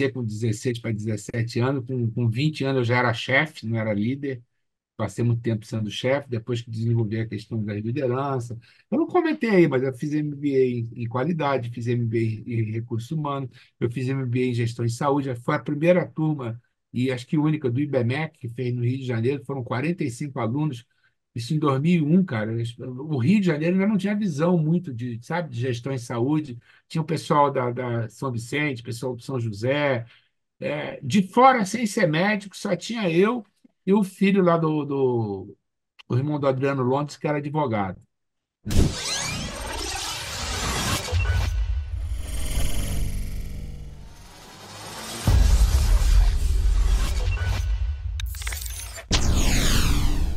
com 16 para 17 anos, com 20 anos eu já era chefe, não era líder. Passei muito tempo sendo chefe, depois que desenvolvi a questão da liderança. Eu não comentei aí, mas eu fiz MBA em qualidade, fiz MBA em recursos humanos, eu fiz MBA em gestão de saúde. Foi a primeira turma, e acho que única, do IBMEC, que fez no Rio de Janeiro. Foram 45 alunos, isso em 2001, cara. O Rio de Janeiro ainda não tinha visão muito de, sabe, de gestão em saúde. Tinha o pessoal da São Vicente, pessoal do São José, de fora, sem ser médico, só tinha eu e o filho lá do irmão do Adriano Londres, que era advogado.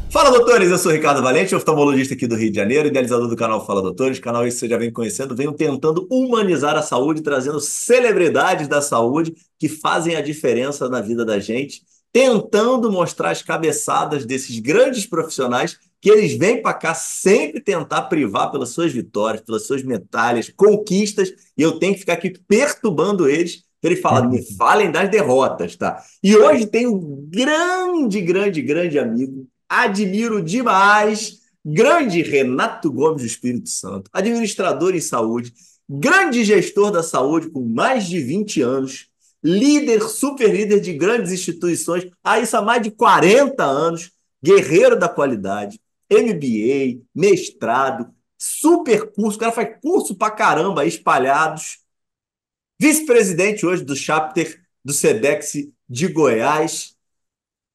Fala, doutores! Eu sou Ricardo Valente, oftalmologista aqui do Rio de Janeiro, idealizador do canal Fala Doutores. Canal esse que você já vem conhecendo, venho tentando humanizar a saúde, trazendo celebridades da saúde que fazem a diferença na vida da gente, tentando mostrar as cabeçadas desses grandes profissionais que eles vêm para cá sempre tentar privar pelas suas vitórias, pelas suas medalhas, conquistas, e eu tenho que ficar aqui perturbando eles para eles falarem, me falem das derrotas, tá? E hoje tem um grande, grande, grande amigo, admiro demais, grande Renato Gomes do Espírito Santo, administrador em saúde, grande gestor da saúde com mais de 20 anos, líder, super líder de grandes instituições, isso há mais de 40 anos, guerreiro da qualidade, MBA, mestrado, super curso, o cara faz curso pra caramba espalhados, vice-presidente hoje do chapter do SEDEX de Goiás,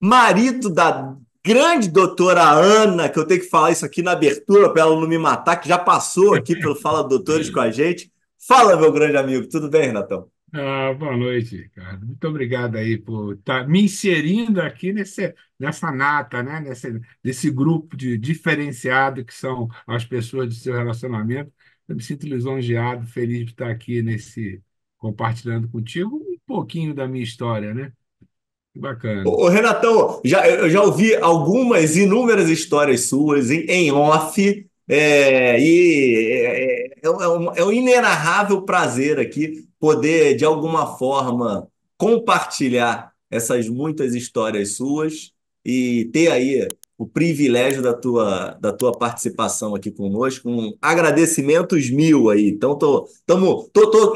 marido da grande doutora Ana, que eu tenho que falar isso aqui na abertura para ela não me matar, que já passou aqui pelo Fala Doutores com a gente. Fala, meu grande amigo, tudo bem, Renatão? Boa noite, cara. Muito obrigado aí por estar me inserindo aqui nessa nata, né? Nesse grupo de diferenciado que são as pessoas do seu relacionamento. Eu me sinto lisonjeado, feliz de estar aqui compartilhando contigo um pouquinho da minha história, né? Que bacana. Ô, Renatão, eu já ouvi algumas, inúmeras histórias suas em off, é um inenarrável prazer aqui poder, de alguma forma, compartilhar essas muitas histórias suas e ter aí o privilégio da tua participação aqui conosco, agradecimentos mil aí. Então,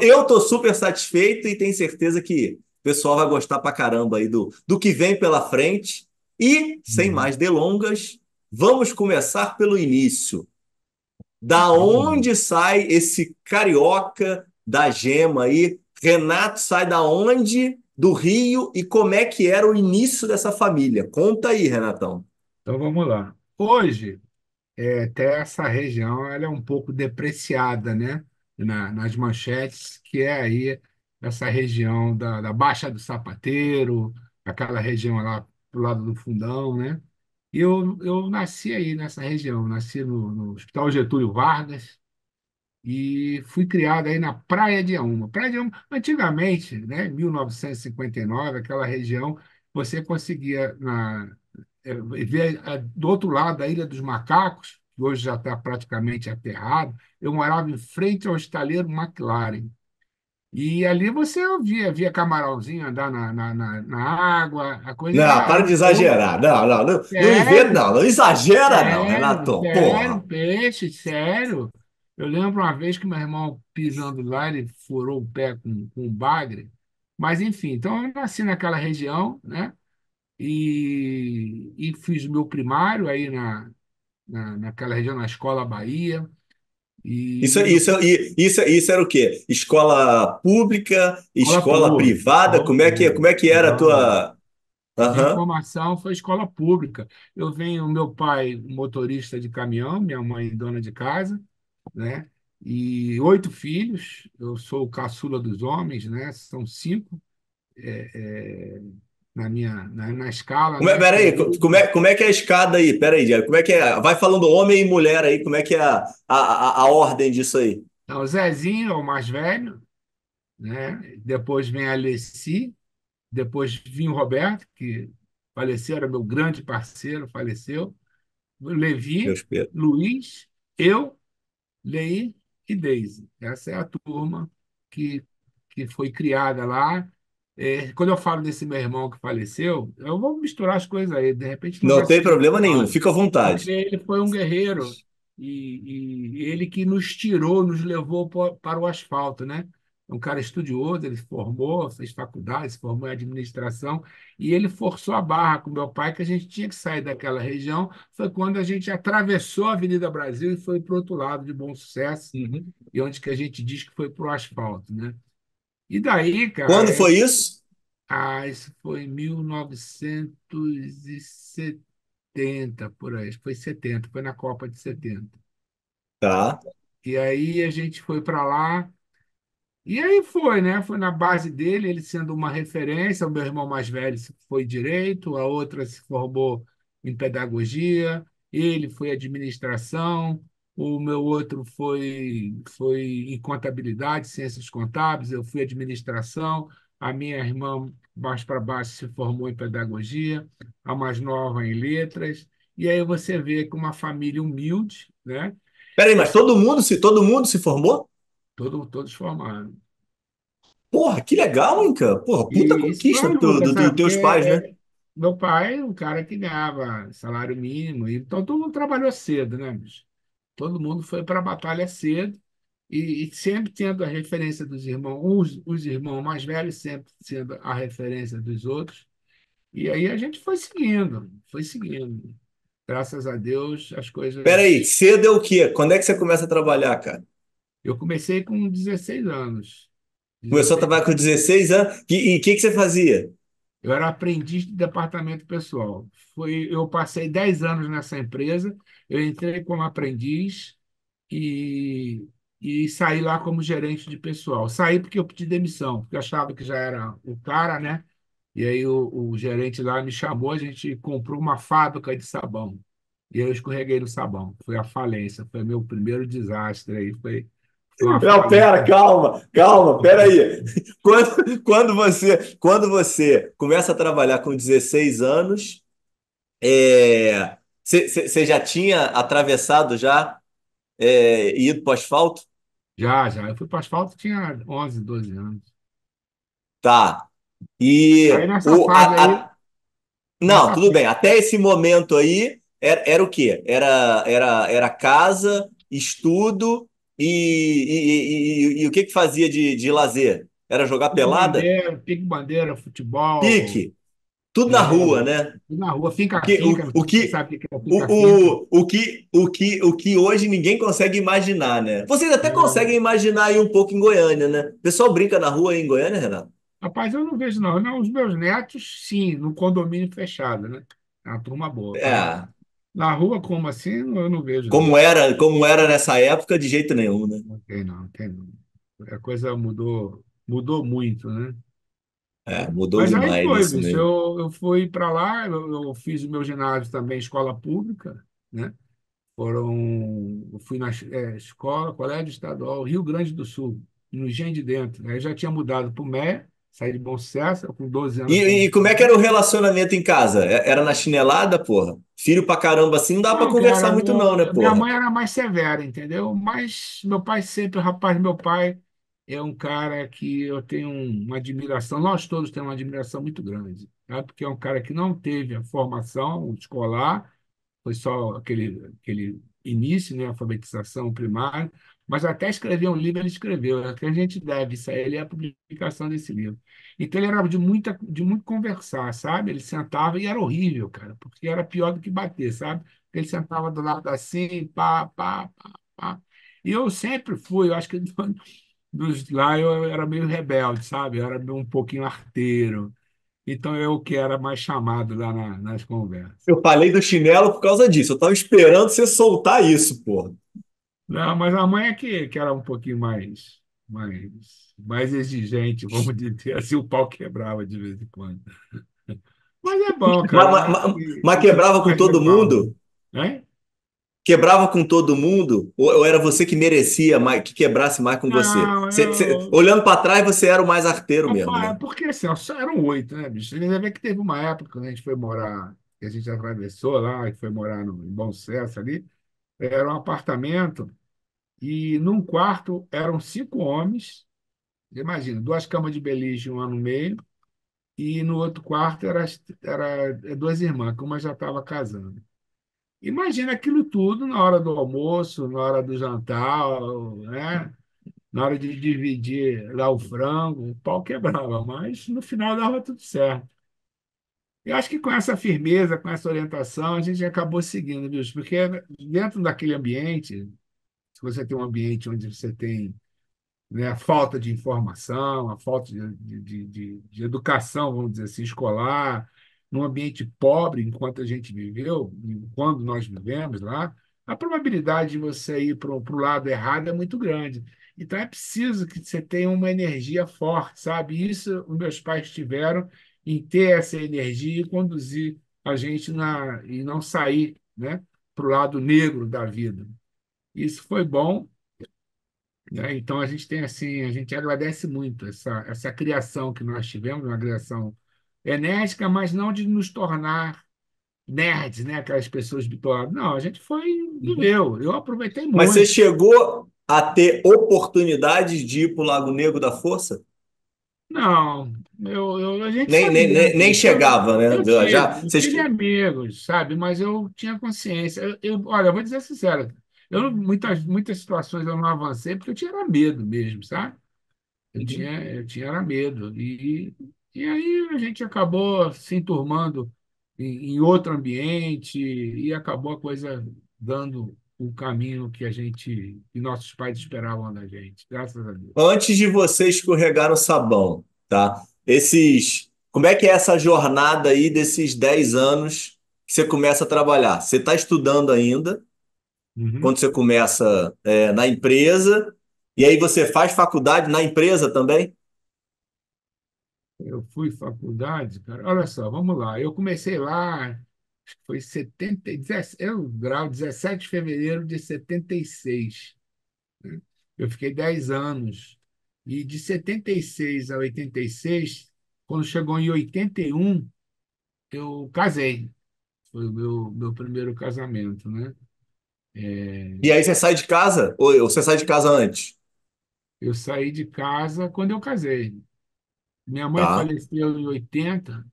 eu tô super satisfeito e tenho certeza que o pessoal vai gostar pra caramba aí do que vem pela frente. E, sem Uhum. mais delongas, vamos começar pelo início. Da Então, vamos lá. onde sai esse carioca da gema aí? Renato sai da onde? Do Rio, e como é que era o início dessa família? Conta aí, Renatão. Então vamos lá. Hoje, até essa região ela é um pouco depreciada, né? Nas manchetes, que é aí essa região da Baixa do Sapateiro, aquela região lá pro lado do Fundão, né? E eu nasci aí nessa região, nasci no Hospital Getúlio Vargas e fui criado aí na Praia de Auma. Praia de Auma, antigamente, né, 1959, aquela região, você conseguia ver do outro lado da Ilha dos Macacos, que hoje já está praticamente aterrado. Eu morava em frente ao estaleiro McLaren. E ali você via camarãozinho andar na água, a coisa Não, para era de bom. exagerar. Não, não, não, não inventa, Sério, não exagera, não, sério, Renatão. sério, Porra. peixe, sério. Eu lembro uma vez que meu irmão pisando lá, ele furou o pé com um bagre. Mas, enfim, então eu nasci naquela região, né? E fiz o meu primário aí naquela região, na Escola Bahia. Isso, E isso, isso era o quê? Escola pública, escola escola pública, privada? escola Como pública. é que era a Não, tua. a minha Aham. formação foi escola pública. Meu pai motorista de caminhão, minha mãe dona de casa, né? E 8 filhos. Eu sou o caçula dos homens, né? São 5 na escala, né? Que Peraí, aí como é que é a escada aí? Peraí, Diego, como é que é? Vai falando homem e mulher aí, como é que é a ordem disso aí? então, o Zezinho é o mais velho, né? Depois vem a Alessi, depois vinha o Roberto, que faleceu, era meu grande parceiro, faleceu. O Levi, Meus Pedro. Luiz, eu, Lei e Deise. Essa é a turma que, que foi criada lá. Quando eu falo desse meu irmão que faleceu, eu vou misturar as coisas aí, de repente não Não vai se tem problema nenhum, destoar, fica à porque vontade. ele foi um guerreiro e ele que nos tirou, nos levou para o asfalto, né? Um cara estudioso, ele se formou, fez faculdade, se formou em administração, e ele forçou a barra com meu pai que a gente tinha que sair daquela região. Foi quando a gente atravessou a Avenida Brasil e foi para o outro lado de Bom Sucesso, Uhum. e onde que a gente diz que foi para o asfalto, né? E daí, Quando cara, foi isso? isso foi em 1970 por aí. Foi 70, foi na Copa de 70. Tá. E aí a gente foi para lá. E aí foi, né? Foi na base dele, ele sendo uma referência. O meu irmão mais velho foi direito, a outra se formou em pedagogia, ele foi administração, o meu outro foi em contabilidade, ciências contábeis, eu fui administração, a minha irmã mais para baixo se formou em pedagogia, a mais nova em letras. E aí você vê que uma família humilde, né? Peraí, Eu mas sempre, todo mundo se formou? todos formados. Porra, que legal, hein, cara? Porra, puta E isso foi conquista uma luta, dos sabe? Porque teus pais, né? meu pai é um cara que ganhava salário mínimo, então todo mundo trabalhou cedo, né, bicho? Todo mundo foi para a batalha cedo e sempre tendo a referência dos irmãos, os irmãos mais velhos sempre sendo a referência dos outros. E aí a gente foi seguindo, foi seguindo. Graças a Deus, as Peraí, coisas. cedo é o quê? Quando é que você começa a trabalhar, cara? Eu comecei com 16 anos. Começou a 16. trabalhar com 16 anos? E o que que você fazia? Eu era aprendiz de departamento pessoal. Eu passei 10 anos nessa empresa. Eu entrei como aprendiz e, e saí lá como gerente de pessoal. Saí porque eu pedi demissão, porque eu achava que já era o cara, né? E aí o gerente lá me chamou, a gente comprou uma fábrica de sabão. E eu escorreguei no sabão. Foi a falência, foi meu primeiro desastre aí. Foi uma Não, pera, falência. calma, pera aí. Quando você começa a trabalhar com 16 anos, você já tinha atravessado já, ido para o asfalto? Já, já. Eu fui para o asfalto, tinha 11, 12 anos. Tá. Aí E nessa fase aí, não, nessa tudo bem. fase, Até esse momento aí, era o quê? Era casa, estudo e o que que fazia de lazer? Era jogar pelada? pique bandeira, futebol, Pique? Tudo na é, rua, né? na rua, O que, finca-finca, não o, o sei se você que, sabe o que é finca-finca. o que hoje ninguém consegue imaginar, né? Vocês até conseguem É, imaginar aí um pouco em Goiânia, né? O pessoal brinca na rua aí em Goiânia, Renato? rapaz, eu não vejo, não. Não, os meus netos, sim, no condomínio fechado, né? É uma turma boa. Agora, É, na rua, como assim, eu não vejo, não. como era nessa época, de jeito nenhum, né? Não tem, não, tem, não. A coisa mudou muito, né? É, mudou Mas aí demais foi, isso bicho. mesmo. Eu fui para lá, eu fiz o meu ginásio também, escola pública, né? Eu fui na escola, Colégio Estadual, Rio Grande do Sul, no Engenho de Dentro. Aí eu já tinha mudado para o MEC, saí de Bom Sucesso, eu com 12 anos E formei. como é que era o relacionamento em casa? Era na chinelada, porra? Filho pra caramba assim, não dá pra Não, conversar cara, muito não, né, minha porra? mãe era mais severa, entendeu? Mas meu pai sempre, rapaz, meu pai é um cara que eu tenho uma admiração, nós todos temos uma admiração muito grande, tá? Porque é um cara que não teve a formação escolar, foi só aquele início, né, alfabetização primária, mas até escrever um livro ele escreveu, é que a gente deve isso a ele é a publicação desse livro. Então ele era de muito conversar, sabe? Ele sentava e era horrível, cara, porque era pior do que bater, sabe? Ele sentava do lado assim, pá, pá, pá, pá. E eu sempre fui, eu acho que dos lá eu era meio rebelde, sabe? Eu era um pouquinho arteiro. Então eu que era mais chamado lá nas conversas. Eu falei do chinelo por causa disso. Eu tava esperando você soltar isso, porra. Não, mas a mãe é que era um pouquinho mais exigente, vamos dizer assim, o pau quebrava de vez em quando. Mas é bom, cara, Mas, eu mas, acho mas- que mas isso quebrava com faz todo legal, mundo? né? Quebrava com todo mundo? Ou era você que merecia mais, que quebrasse mais com você? Não, eu. Olhando pra trás, você era o mais arteiro mesmo, né? Rapaz, porque assim, ó, só eram 8, né, bicho? Você deve ver que teve uma época quando a gente foi morar, que a gente atravessou lá, e foi morar no, em Bom Sucesso ali, era um apartamento, e num quarto eram 5 homens, imagina, duas camas de beliche, uma no meio. e no outro quarto era duas irmãs, que uma já estava casando. Imagina aquilo tudo na hora do almoço, na hora do jantar, né? Na hora de dividir lá o frango, o pau quebrava, mas no final dava tudo certo. Eu acho que com essa firmeza, com essa orientação, a gente acabou seguindo, viu? Porque dentro daquele ambiente, se você tem um ambiente onde você tem, né, a falta de informação, a falta de educação, vamos dizer assim, escolar, num ambiente pobre, enquanto a gente viveu, quando nós vivemos lá, a probabilidade de você ir para o lado errado é muito grande. Então é preciso que você tenha uma energia forte, sabe? Isso os meus pais tiveram em ter essa energia e conduzir a gente e não sair, né, para o lado negro da vida. Isso foi bom, né? Então a gente tem assim, a gente agradece muito essa criação que nós tivemos, uma criação enérgica, mas não de nos tornar nerds, né? Aquelas pessoas bitoladas. Não, a gente foi, Uhum. viveu. Eu aproveitei Mas você muito. chegou a ter oportunidades de ir para o Lago Negro da Força? Não, a gente Nem, foi nem, nem, nem mesmo. chegava, Eu né? Já, tive, eu vocês... tive amigos, sabe? Mas eu tinha consciência. Olha, eu vou dizer sincero, muitas situações eu não avancei porque eu tinha medo mesmo, sabe? Uhum. Eu tinha era medo. E aí a gente acabou se enturmando em outro ambiente e acabou a coisa dando o caminho que nossos pais esperavam da gente, graças a Deus. Antes de você escorregar no sabão, tá? Como é que é essa jornada aí desses 10 anos que você começa a trabalhar? Você está estudando ainda, Uhum. quando você começa na empresa, e aí você faz faculdade na empresa também? Eu fui faculdade, cara. Olha só, vamos lá. Eu comecei lá, acho que foi 17, o grau 17 de fevereiro de 76, né? Eu fiquei 10 anos. E de 76 a 86, quando chegou em 81, eu casei. Foi o meu primeiro casamento, né? E aí você sai de casa? Ou você sai de casa antes? Eu saí de casa quando eu casei. Minha mãe Tá. faleceu em 80.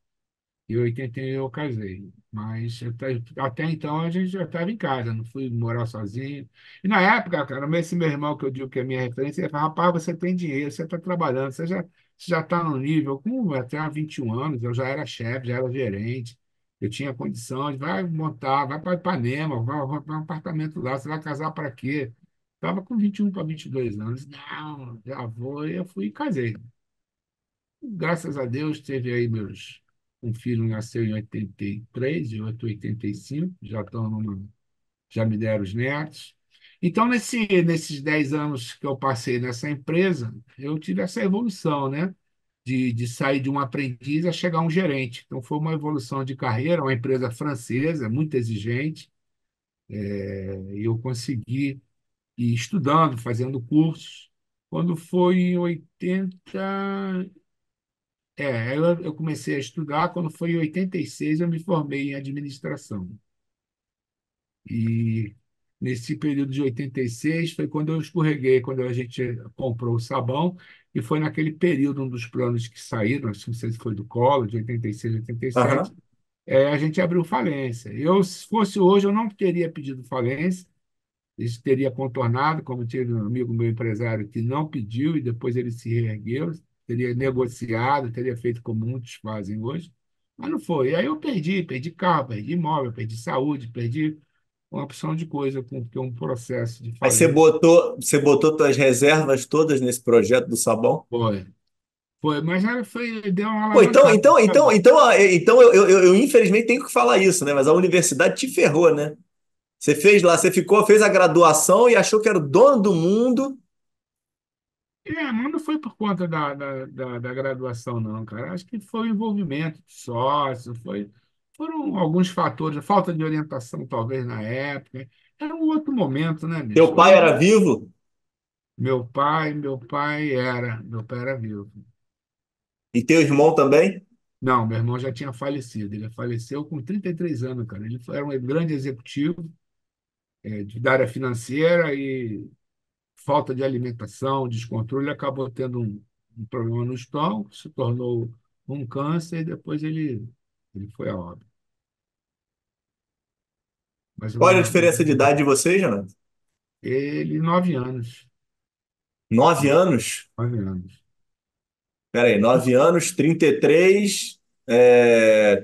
Em 81 eu casei, mas até então a gente já estava em casa, não fui morar sozinho. E na época, cara, esse meu irmão que eu digo que é minha referência, ele falava, rapaz, você tem dinheiro, você está trabalhando, você já está no nível, com até há 21 anos, eu já era chefe, já era gerente, eu tinha condições, vai montar, vai para Ipanema, vai para um apartamento lá, você vai casar para quê? Estava com 21 para 22 anos. Não, já vou, e eu fui e casei. Graças a Deus, teve aí meus. Um filho nasceu em 83, e outro em 85, já me deram os netos. Então, nesses 10 anos que eu passei nessa empresa, eu tive essa evolução, né? De sair de um aprendiz a chegar a um gerente. Então, foi uma evolução de carreira, uma empresa francesa, muito exigente, e eu consegui ir estudando, fazendo cursos. Quando foi em 80. Eu comecei a estudar, quando foi em 86 eu me formei em administração. E nesse período de 86 foi quando eu escorreguei, quando a gente comprou o sabão, e foi naquele período, um dos planos que saíram, não sei se foi do Collor, de 86, 87, Aham. a gente abriu falência. Se fosse hoje, eu não teria pedido falência, isso teria contornado, como tive um amigo meu empresário que não pediu e depois ele se reergueu, teria negociado, teria feito como muitos fazem hoje, mas não foi. E aí eu perdi carro, perdi imóvel, perdi saúde, perdi uma opção de coisa com um processo de Aí falência. você botou suas reservas todas nesse projeto do sabão? Foi, foi, mas deu uma Pô, alavancada, sabe? eu infelizmente tenho que falar isso, né? Mas a universidade te ferrou, né? Você fez lá, você ficou, fez a graduação e achou que era o dono do mundo. Mas não foi por conta da graduação, não, cara. Acho que foi o envolvimento de sócio, foram alguns fatores, a falta de orientação, talvez, na época. Era um outro momento, né, Teu bicho? pai Hoje, era vivo meu pai era vivo. e teu irmão também? Não, meu irmão já tinha falecido. Ele faleceu com 33 anos, cara. Era um grande executivo, da área financeira e falta de alimentação, descontrole, acabou tendo um problema no estômago, se tornou com um câncer e depois ele foi a óbito. Mas Qual é a diferença de idade de vocês, Renato? ele, 9 anos. 9 anos? 9 anos. Peraí, 9 anos, 33,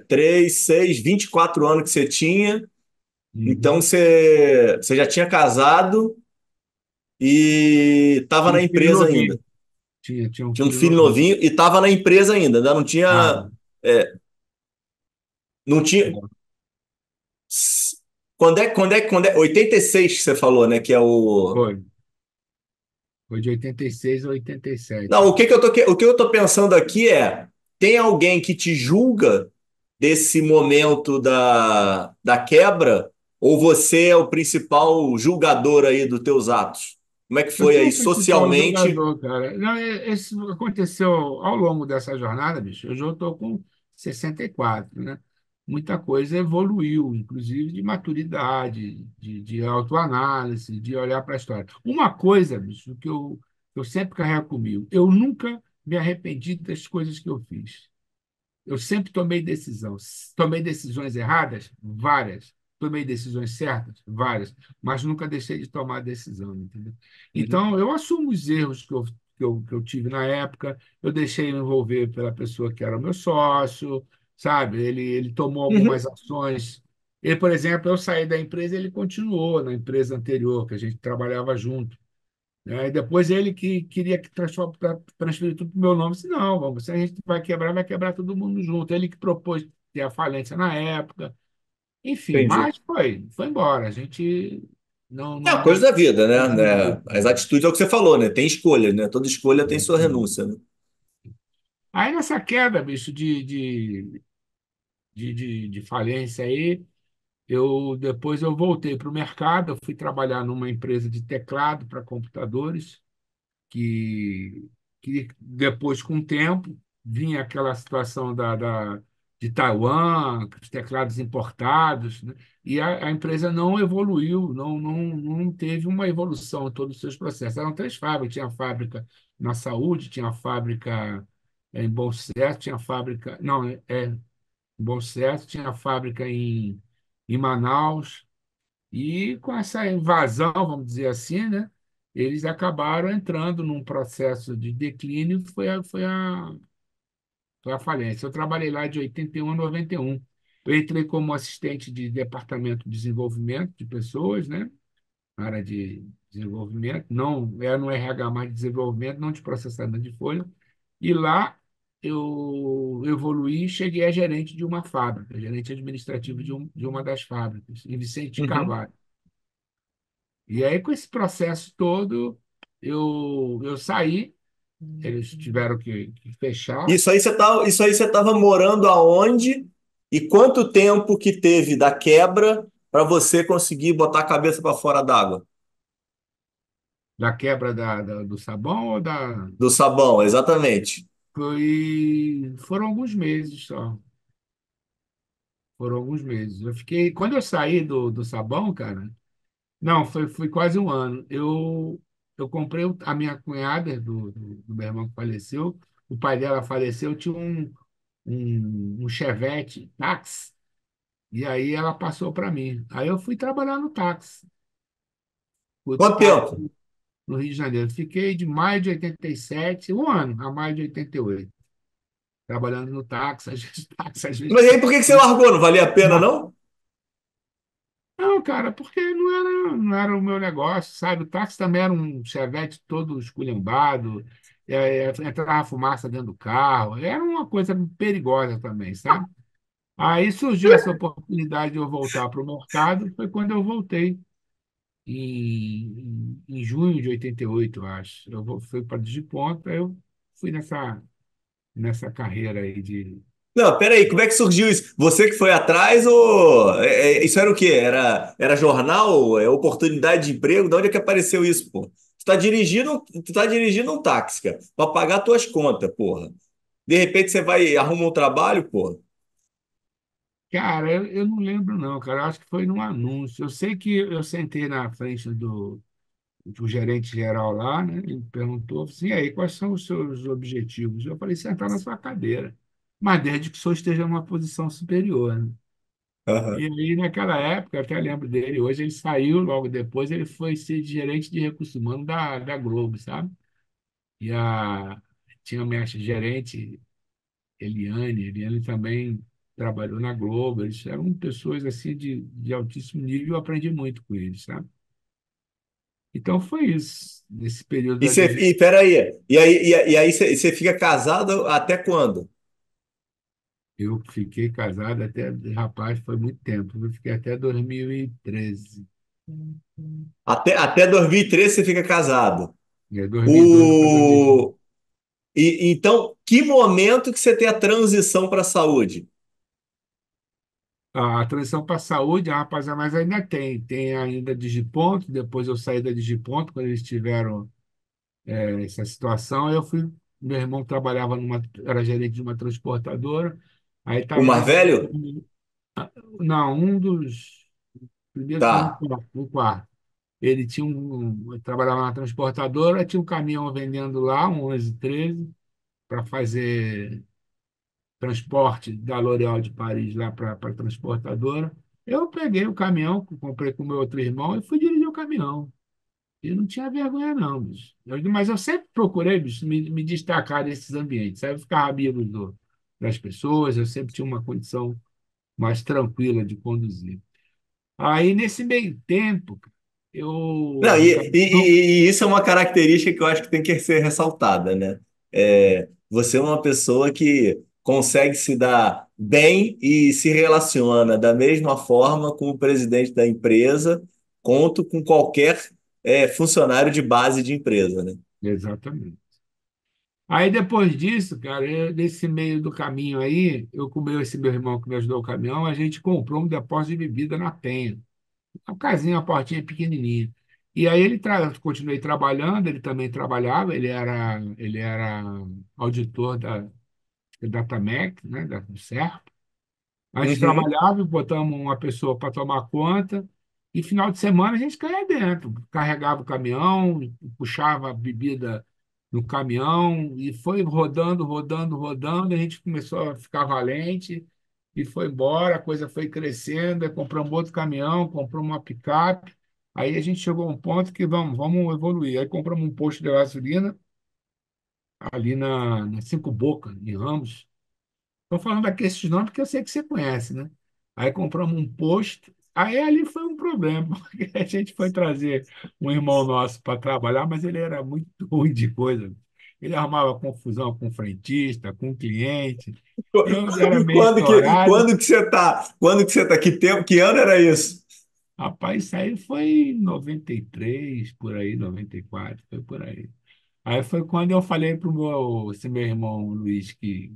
3, 6, 24 anos que você tinha. Então Uhum. você já tinha casado e estava Tinha na um filho empresa ainda. novinho. Tinha um Tinha um filho filho novinho. novinho e estava na empresa ainda. Ainda não Ah, tinha. é, não tinha. é. Quando é? 86 que você falou, né? Que é o. Foi. Foi de 86 a Não, 87. o que eu tô pensando aqui é: tem alguém que te julga desse momento da quebra? Ou você é o principal julgador aí dos teus atos? Como é que Eu foi sou aí o principal socialmente? jogador, cara. Não, isso aconteceu ao longo dessa jornada, bicho. Eu já estou com 64, né? Muita coisa evoluiu, inclusive de maturidade, de autoanálise, de olhar para a história. Uma coisa, bicho, que eu sempre carrego comigo, eu nunca me arrependi das coisas que eu fiz. Eu sempre tomei decisão. Tomei decisões erradas? Várias. Tomei decisões certas? Várias. Mas nunca deixei de tomar decisão, entendeu? Uhum. Então, eu assumo os erros que eu tive na época. Eu deixei me envolver pela pessoa que era o meu sócio, sabe? Ele tomou Uhum. algumas ações. Ele, por exemplo, eu saí da empresa, ele continuou na empresa anterior, que a gente trabalhava junto. E depois ele que queria que transferir tudo para o meu nome. Eu disse, não, vamos, se a gente vai quebrar todo mundo junto. Ele que propôs ter a falência na época. Enfim, Entendi. mas foi embora. A gente não, É não, a coisa não da vida, né? seguiu Né? As depois. atitudes é o que você falou, né? Tem escolha, né? Toda escolha tem sua renúncia, né? Aí nessa queda, bicho, de falência aí, depois eu voltei para o mercado, eu fui trabalhar numa empresa de teclado para computadores, que, que depois, com o tempo, vinha aquela situação de Taiwan, os teclados importados, né? E a empresa não evoluiu, não teve uma evolução em todos os seus processos. Eram três fábricas: tinha a fábrica na saúde, tinha a fábrica em Bom Sucesso, tinha a fábrica. Não, em Bom Sucesso, tinha a fábrica em Manaus. E com essa invasão, vamos dizer assim, né, eles acabaram entrando num processo de declínio, foi a falência. Eu trabalhei lá de 81 a 91. Eu entrei como assistente de departamento de desenvolvimento de pessoas, né, na área de desenvolvimento, não era no RH mais de desenvolvimento, não de processamento de folha. E lá eu evoluí e cheguei a gerente de uma fábrica, gerente administrativo de uma das fábricas, em Vicente Uhum. Carvalho. E aí, com esse processo todo, eu saí, eles tiveram que fechar. Isso aí você estava morando aonde? E quanto tempo que teve da quebra para você conseguir botar a cabeça para fora d'água? Da quebra do sabão ou da. Do sabão, exatamente. Foram alguns meses só. Foram alguns meses. Quando eu saí do sabão, cara, não, foi quase um ano. Eu comprei a minha cunhada do meu irmão que faleceu, o pai dela faleceu, tinha um Chevette táxi. E aí ela passou para mim. Aí eu fui trabalhar no táxi. Fui para o Quanto táxi tempo? no Rio de Janeiro. Fiquei de maio de 87, um ano, a maio de 88, trabalhando no táxi, às vezes táxi, às vezes. Mas aí por que que você largou? Não valia a pena, Não, não? não, cara, porque não era o meu negócio, sabe? O táxi também era um Chevette todo esculhambado, entrava fumaça dentro do carro, era uma coisa perigosa também, sabe? Aí surgiu essa oportunidade de eu voltar para o mercado, foi quando eu voltei. Em junho de 88, eu acho. Fui para Digiponta, eu fui nessa carreira aí de. Não, peraí, como é que surgiu isso? Você que foi atrás ou isso era o quê? Era jornal? É oportunidade de emprego? De onde é que apareceu isso, pô? Tu tá dirigindo um táxi, cara, pra pagar tuas contas, porra. De repente você vai arrumar um trabalho, porra. Cara, eu não lembro, não, cara. Eu acho que foi num anúncio. Eu sei que eu sentei na frente do gerente geral lá, né? Ele perguntou assim: e aí, quais são os seus objetivos? Eu falei: sentar na sua cadeira. mas desde que o senhor esteja numa posição superior, né? E Aham. aí, naquela época, eu até lembro dele, hoje ele saiu, logo depois ele foi ser gerente de recursos humanos da Globo, sabe? E tinha a minha gerente, Eliane também trabalhou na Globo, eles eram pessoas assim de altíssimo nível, eu aprendi muito com eles, sabe? Então foi isso, nesse período E da você, e peraí, e aí você fica casado até quando? eu fiquei casado até, rapaz, foi muito tempo, eu fiquei até 2013, Até 2013 você fica casado. 2012 para 2013. O, então, que momento que você tem a transição para a saúde? A transição para a saúde, rapaz, mas ainda tem ainda Digiponto, depois eu saí da Digiponto, quando eles tiveram essa situação, eu fui, meu irmão trabalhava era gerente de uma transportadora, aí O estava mais velho? não, um dos primeiro, segundo, Tá. quarto, o quarto. Ele trabalhava na transportadora, tinha um caminhão vendendo lá, um 11 13 para fazer transporte da L'Oréal de Paris lá para a transportadora. Eu peguei o caminhão, comprei com o meu outro irmão e fui dirigir o caminhão. E não tinha vergonha, não, bicho. Mas eu sempre procurei, bicho, me destacar desses ambientes. Sabe? Eu ficava amigo das pessoas, eu sempre tinha uma condição mais tranquila de conduzir. Aí, nesse meio tempo, Não, eu acabei. e isso é uma característica que eu acho que tem que ser ressaltada, né? Você é uma pessoa que consegue se dar bem e se relaciona da mesma forma com o presidente da empresa, quanto com qualquer funcionário de base de empresa, né? Exatamente. Aí, depois disso, cara, nesse meio do caminho aí, eu com esse meu irmão que me ajudou o caminhão, a gente comprou um depósito de bebida na Penha. Uma casinha, uma portinha pequenininha. E aí continuei trabalhando, ele também trabalhava, ele era auditor da Tamec, né, do CERP. A gente Uhum. trabalhava, botamos uma pessoa para tomar conta, e final de semana a gente caía dentro, carregava o caminhão, puxava a bebida no caminhão, e foi rodando, rodando, rodando, a gente começou a ficar valente, e foi embora, a coisa foi crescendo, aí compramos outro caminhão, compramos uma picape, aí a gente chegou a um ponto que vamos evoluir. Aí compramos um posto de gasolina ali na Cinco Boca, em Ramos. Estou falando aqui esses nomes porque eu sei que você conhece, né? Aí compramos um posto. Aí ali foi um problema, porque a gente foi trazer um irmão nosso para trabalhar, mas ele era muito ruim de coisa. Ele arrumava confusão com o frentista, com o cliente. Eu era meio estourado. Quando que você tá, que tempo, que ano era isso? Rapaz, isso aí foi em 93 por aí, 94 foi por aí. Aí foi quando eu falei para esse meu irmão Luiz, que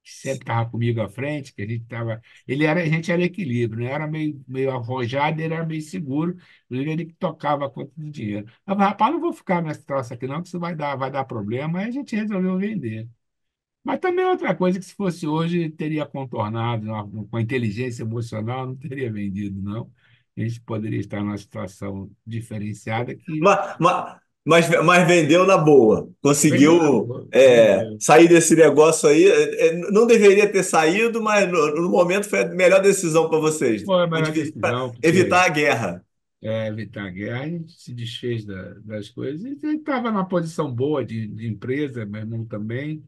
sempre estava comigo à frente, que a gente estava. A gente era equilíbrio, né? Era meio arrojado, ele era meio seguro, inclusive ele que tocava a conta do dinheiro. Eu falei, rapaz, não vou ficar nessa troça aqui, não, que isso vai dar problema. Aí a gente resolveu vender. Mas também é outra coisa que, se fosse hoje, teria contornado, com a inteligência emocional, não teria vendido, não. A gente poderia estar numa situação diferenciada que Mas vendeu na boa. vendeu na Conseguiu boa, vendeu. sair desse negócio aí. Não deveria ter saído, mas no momento foi a melhor decisão para vocês. Foi a Para melhor decisão, evitar porque a guerra. evitar a guerra, a gente se desfez das coisas. E estava numa posição boa de empresa, meu irmão também.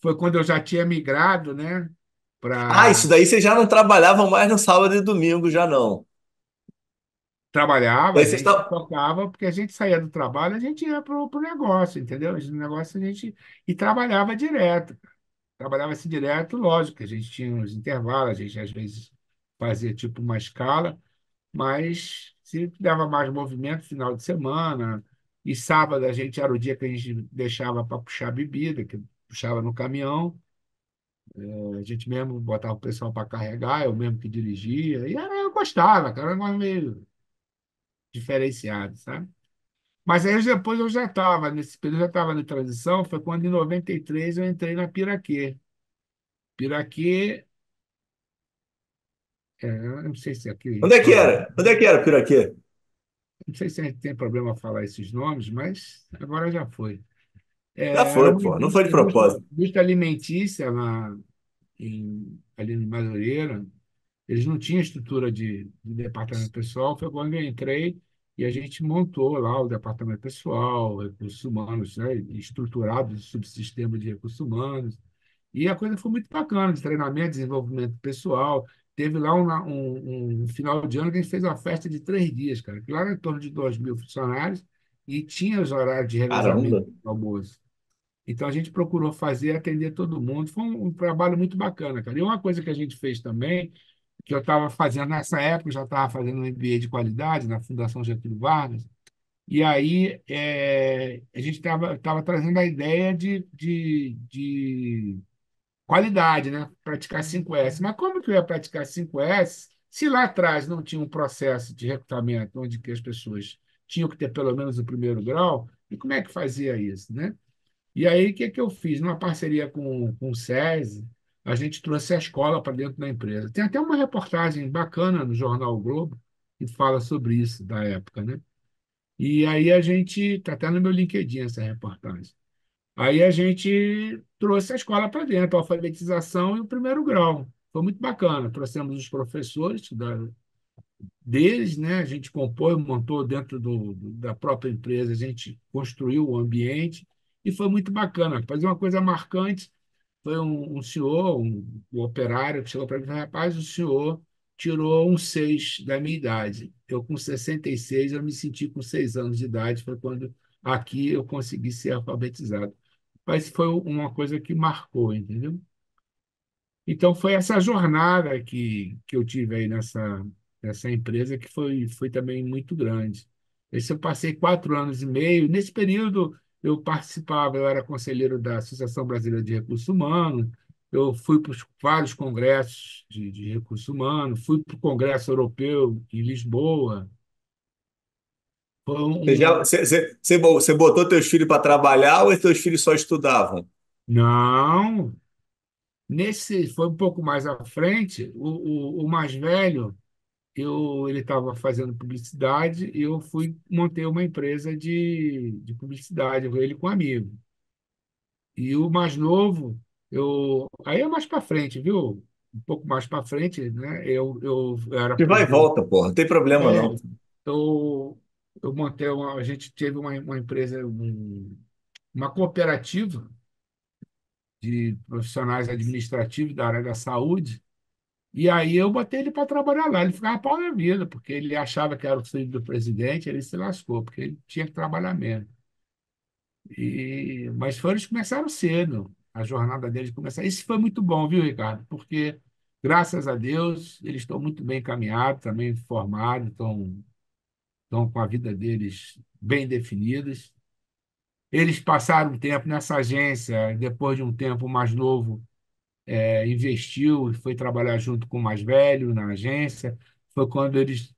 Foi quando eu já tinha migrado, né? Ah, Para isso daí vocês já não trabalhavam mais no sábado e domingo, já não. trabalhava, a Daí vocês gente estavam. tocava, porque a gente saía do trabalho, a gente ia para o negócio, entendeu? No negócio a gente e trabalhava direto. Trabalhava-se direto, lógico, que a gente tinha uns intervalos, a gente às vezes fazia tipo uma escala, mas se dava mais movimento final de semana. E sábado a gente era o dia que a gente deixava para puxar bebida, que puxava no caminhão. A gente mesmo botava o pessoal para carregar, eu mesmo que dirigia. Eu gostava, cara, era um negócio meio diferenciado, sabe? Mas aí depois eu já estava, nesse período eu já estava na transição, foi quando em 93 eu entrei na Piraquê. Piraquê, eu não sei se aqui a Onde gente é que fala. era? Onde é que era, Piraquê? Não sei se a gente tem problema falar esses nomes, mas agora já foi. Já Era foi, uma pô. Não foi de indústria propósito. alimentícia ali em Madureira, eles não tinham estrutura de departamento pessoal. Foi quando eu entrei e a gente montou lá o departamento pessoal, recursos humanos, né, estruturado, subsistema de recursos humanos. E a coisa foi muito bacana, de treinamento, desenvolvimento pessoal. Teve lá um final de ano que a gente fez uma festa de 3 dias, cara, que lá era em torno de 2.000 funcionários e tinha os horários de revezamento Caramba. do almoço. Então a gente procurou fazer, atender todo mundo. Foi um trabalho muito bacana, cara. E uma coisa que a gente fez também, que eu estava fazendo nessa época, eu já estava fazendo um MBA de qualidade na Fundação Getúlio Vargas, e aí a gente estava trazendo a ideia de qualidade, né? Praticar 5S. Mas como que eu ia praticar 5S se lá atrás não tinha um processo de recrutamento onde que as pessoas tinham que ter pelo menos o primeiro grau? E como é que fazia isso, né? E aí, o que que eu fiz? Numa parceria com o SESI, a gente trouxe a escola para dentro da empresa. Tem até uma reportagem bacana no jornal o Globo que fala sobre isso da época, né? E aí a gente, está até no meu LinkedIn essa reportagem. Aí a gente trouxe a escola para dentro, a alfabetização e o primeiro grau. Foi muito bacana. Trouxemos os professores deles, né? A gente compôs, montou dentro da própria empresa, a gente construiu o ambiente e foi muito bacana. Fazer uma coisa marcante foi um senhor, um operário, que chegou para mim e falou: rapaz, o senhor tirou um 6 da minha idade. Eu, com 66, eu me senti com 6 anos de idade. Foi quando aqui eu consegui ser alfabetizado. Mas foi uma coisa que marcou, entendeu? Então, foi essa jornada que eu tive aí nessa empresa que foi também muito grande. Esse eu passei 4 anos e meio. Nesse período, eu participava, eu era conselheiro da Associação Brasileira de Recursos Humanos, eu fui para os vários congressos de recursos humanos, fui para o Congresso Europeu em Lisboa. Foi Você já, um... você botou teus filhos para trabalhar ou teus filhos só estudavam? Não, nesse foi um pouco mais à frente, o mais velho. Ele estava fazendo publicidade e eu fui montei uma empresa de publicidade, ele com um amigo. E o mais novo, aí é mais para frente, viu? Um pouco mais para frente, né? Eu era E vai e volta, porra, não tem problema é, não. eu, eu montei a gente teve uma empresa, uma cooperativa de profissionais administrativos da área da saúde. E aí eu botei ele para trabalhar lá. Ele ficava pau na vida, porque ele achava que era o filho do presidente, ele se lascou, porque ele tinha que trabalhar mesmo. Mas eles começaram cedo, a jornada deles começar. Isso foi muito bom, viu, Ricardo? Porque, graças a Deus, eles estão muito bem encaminhados, também formados, estão com a vida deles bem definidas. Eles passaram um tempo nessa agência, depois de um tempo mais novo, investiu e foi trabalhar junto com o mais velho na agência. Foi quando eles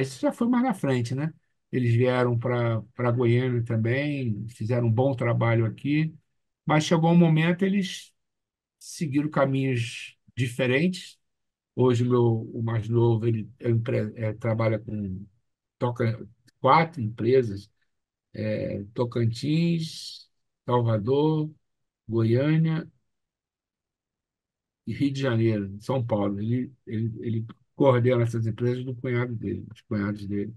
isso já foi mais na frente, né? Eles vieram para Goiânia também, fizeram um bom trabalho aqui, mas chegou um momento eles seguiram caminhos diferentes. Hoje o mais novo ele trabalha com toca 4 empresas, Tocantins, Salvador, Goiânia e Rio de Janeiro, São Paulo. Ele coordena essas empresas do cunhado dele, dos cunhados dele.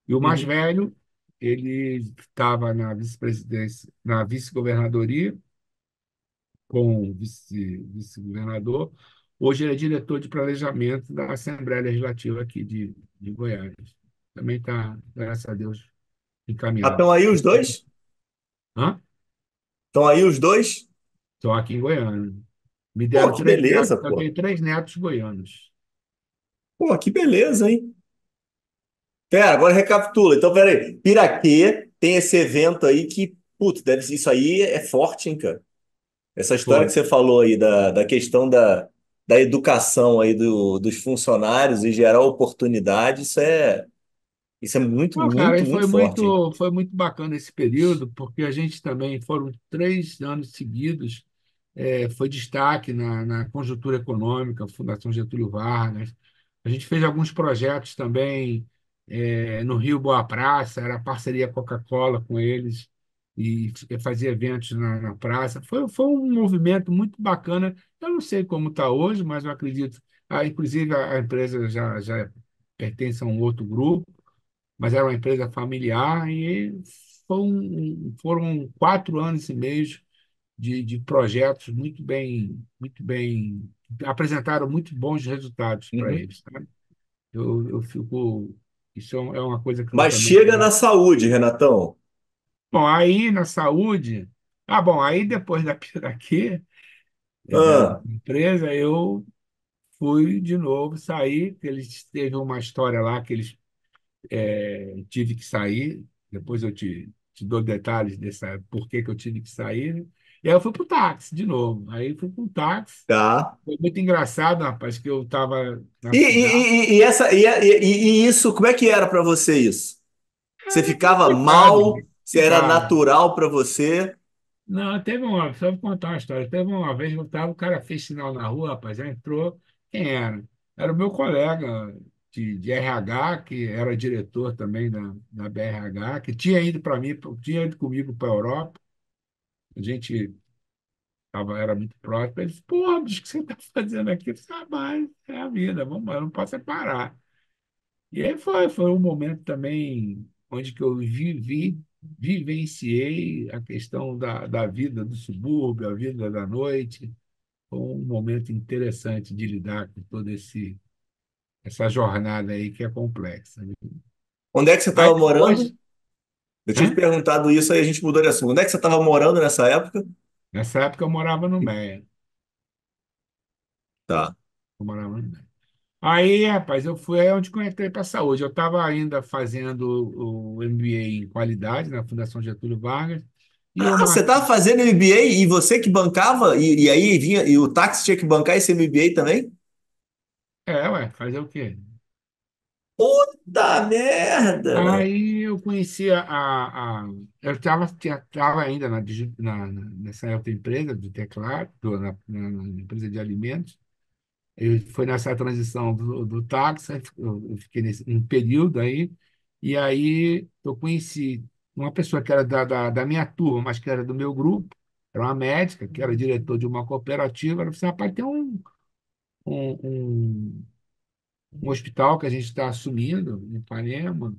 E o mais Uhum. velho, ele estava na vice-presidência, na vice-governadoria, com o vice-governador. Hoje ele é diretor de planejamento da Assembleia Legislativa aqui de Goiás. Também está, graças a Deus, Ah, encaminhado. estão aí os dois? Hã? Estão aí os dois? Estou aqui em Goiânia. Me Pô, deram que 3 netos, beleza, eu pô. tenho 3 netos goianos. Pô, que beleza, hein? Pera, agora recapitula. Então, pera aí. Piraquê tem esse evento aí que, putz, isso aí é forte, hein, cara? Essa história Foi. que você falou aí da questão da educação aí dos funcionários e gerar oportunidade, isso é muito, Não, cara, muito, e muito forte, hein? foi muito bacana esse período, porque a gente também foram 3 anos seguidos, foi destaque na conjuntura econômica, Fundação Getúlio Vargas. A gente fez alguns projetos também no Rio Boa Praça, era parceria Coca-Cola com eles. e fazia eventos na praça. Foi um movimento muito bacana. Eu não sei como está hoje, mas eu acredito. Inclusive, a empresa já pertence a um outro grupo, mas era uma empresa familiar e foram 4 anos e meio de projetos muito bem, apresentaram muito bons resultados para Uhum. eles, sabe? Eu fico, isso é uma coisa que eu Mas também. chega na saúde, Renatão. Bom, aí na saúde, bom, aí depois da Piraquê, da Ah, empresa, eu fui de novo sair, que eles teve uma história lá que eles tive que sair, depois eu te dou detalhes dessa por que que eu tive que sair, né? E aí eu fui pro táxi de novo. Aí fui pro táxi. tá. Foi muito engraçado, rapaz, que eu estava na E, cidade. e, e, e essa, e isso, como é que era para você isso? Você Era ficava complicado, mal? gente. Se era Ficava. natural para você? Não, só vou contar uma história. Teve uma vez que eu estava, o cara fez sinal na rua, rapaz, já entrou. Quem era? Era o meu colega de RH, que era diretor também da BRH, que tinha ido para mim, tinha ido comigo para a Europa. A gente era muito próximo. Ele disse, porra, bicho, o que você está fazendo aqui? Eu disse, mas é a vida, vamos, eu não posso é parar. E aí foi um momento também onde que eu vivenciei a questão da vida do subúrbio, a vida da noite. Foi um momento interessante de lidar com toda essa jornada aí que é complexa, né? Onde é que você Aí estava morando? depois, Eu tinha te hã? perguntado isso, aí a gente mudou de assunto. Onde é que você estava morando nessa época? Nessa época eu morava no Meia. Tá. Eu morava no Meia. Aí, rapaz, eu fui aí onde que eu entrei para a saúde. Eu estava ainda fazendo o MBA em qualidade na Fundação Getúlio Vargas, e eu Ah, você marquei. estava fazendo MBA e você que bancava? E aí vinha, e o táxi tinha que bancar esse MBA também? Ué, fazer o quê? Puta merda! Aí eu conhecia eu estava ainda nessa outra empresa de teclado, na empresa de alimentos. Foi nessa transição do táxi, aí eu fiquei nesse um período aí, e aí eu conheci uma pessoa que era da minha turma, mas que era do meu grupo, era uma médica, que era diretor de uma cooperativa. Ela falou assim, rapaz, tem um, um, um hospital que a gente está assumindo em Ipanema,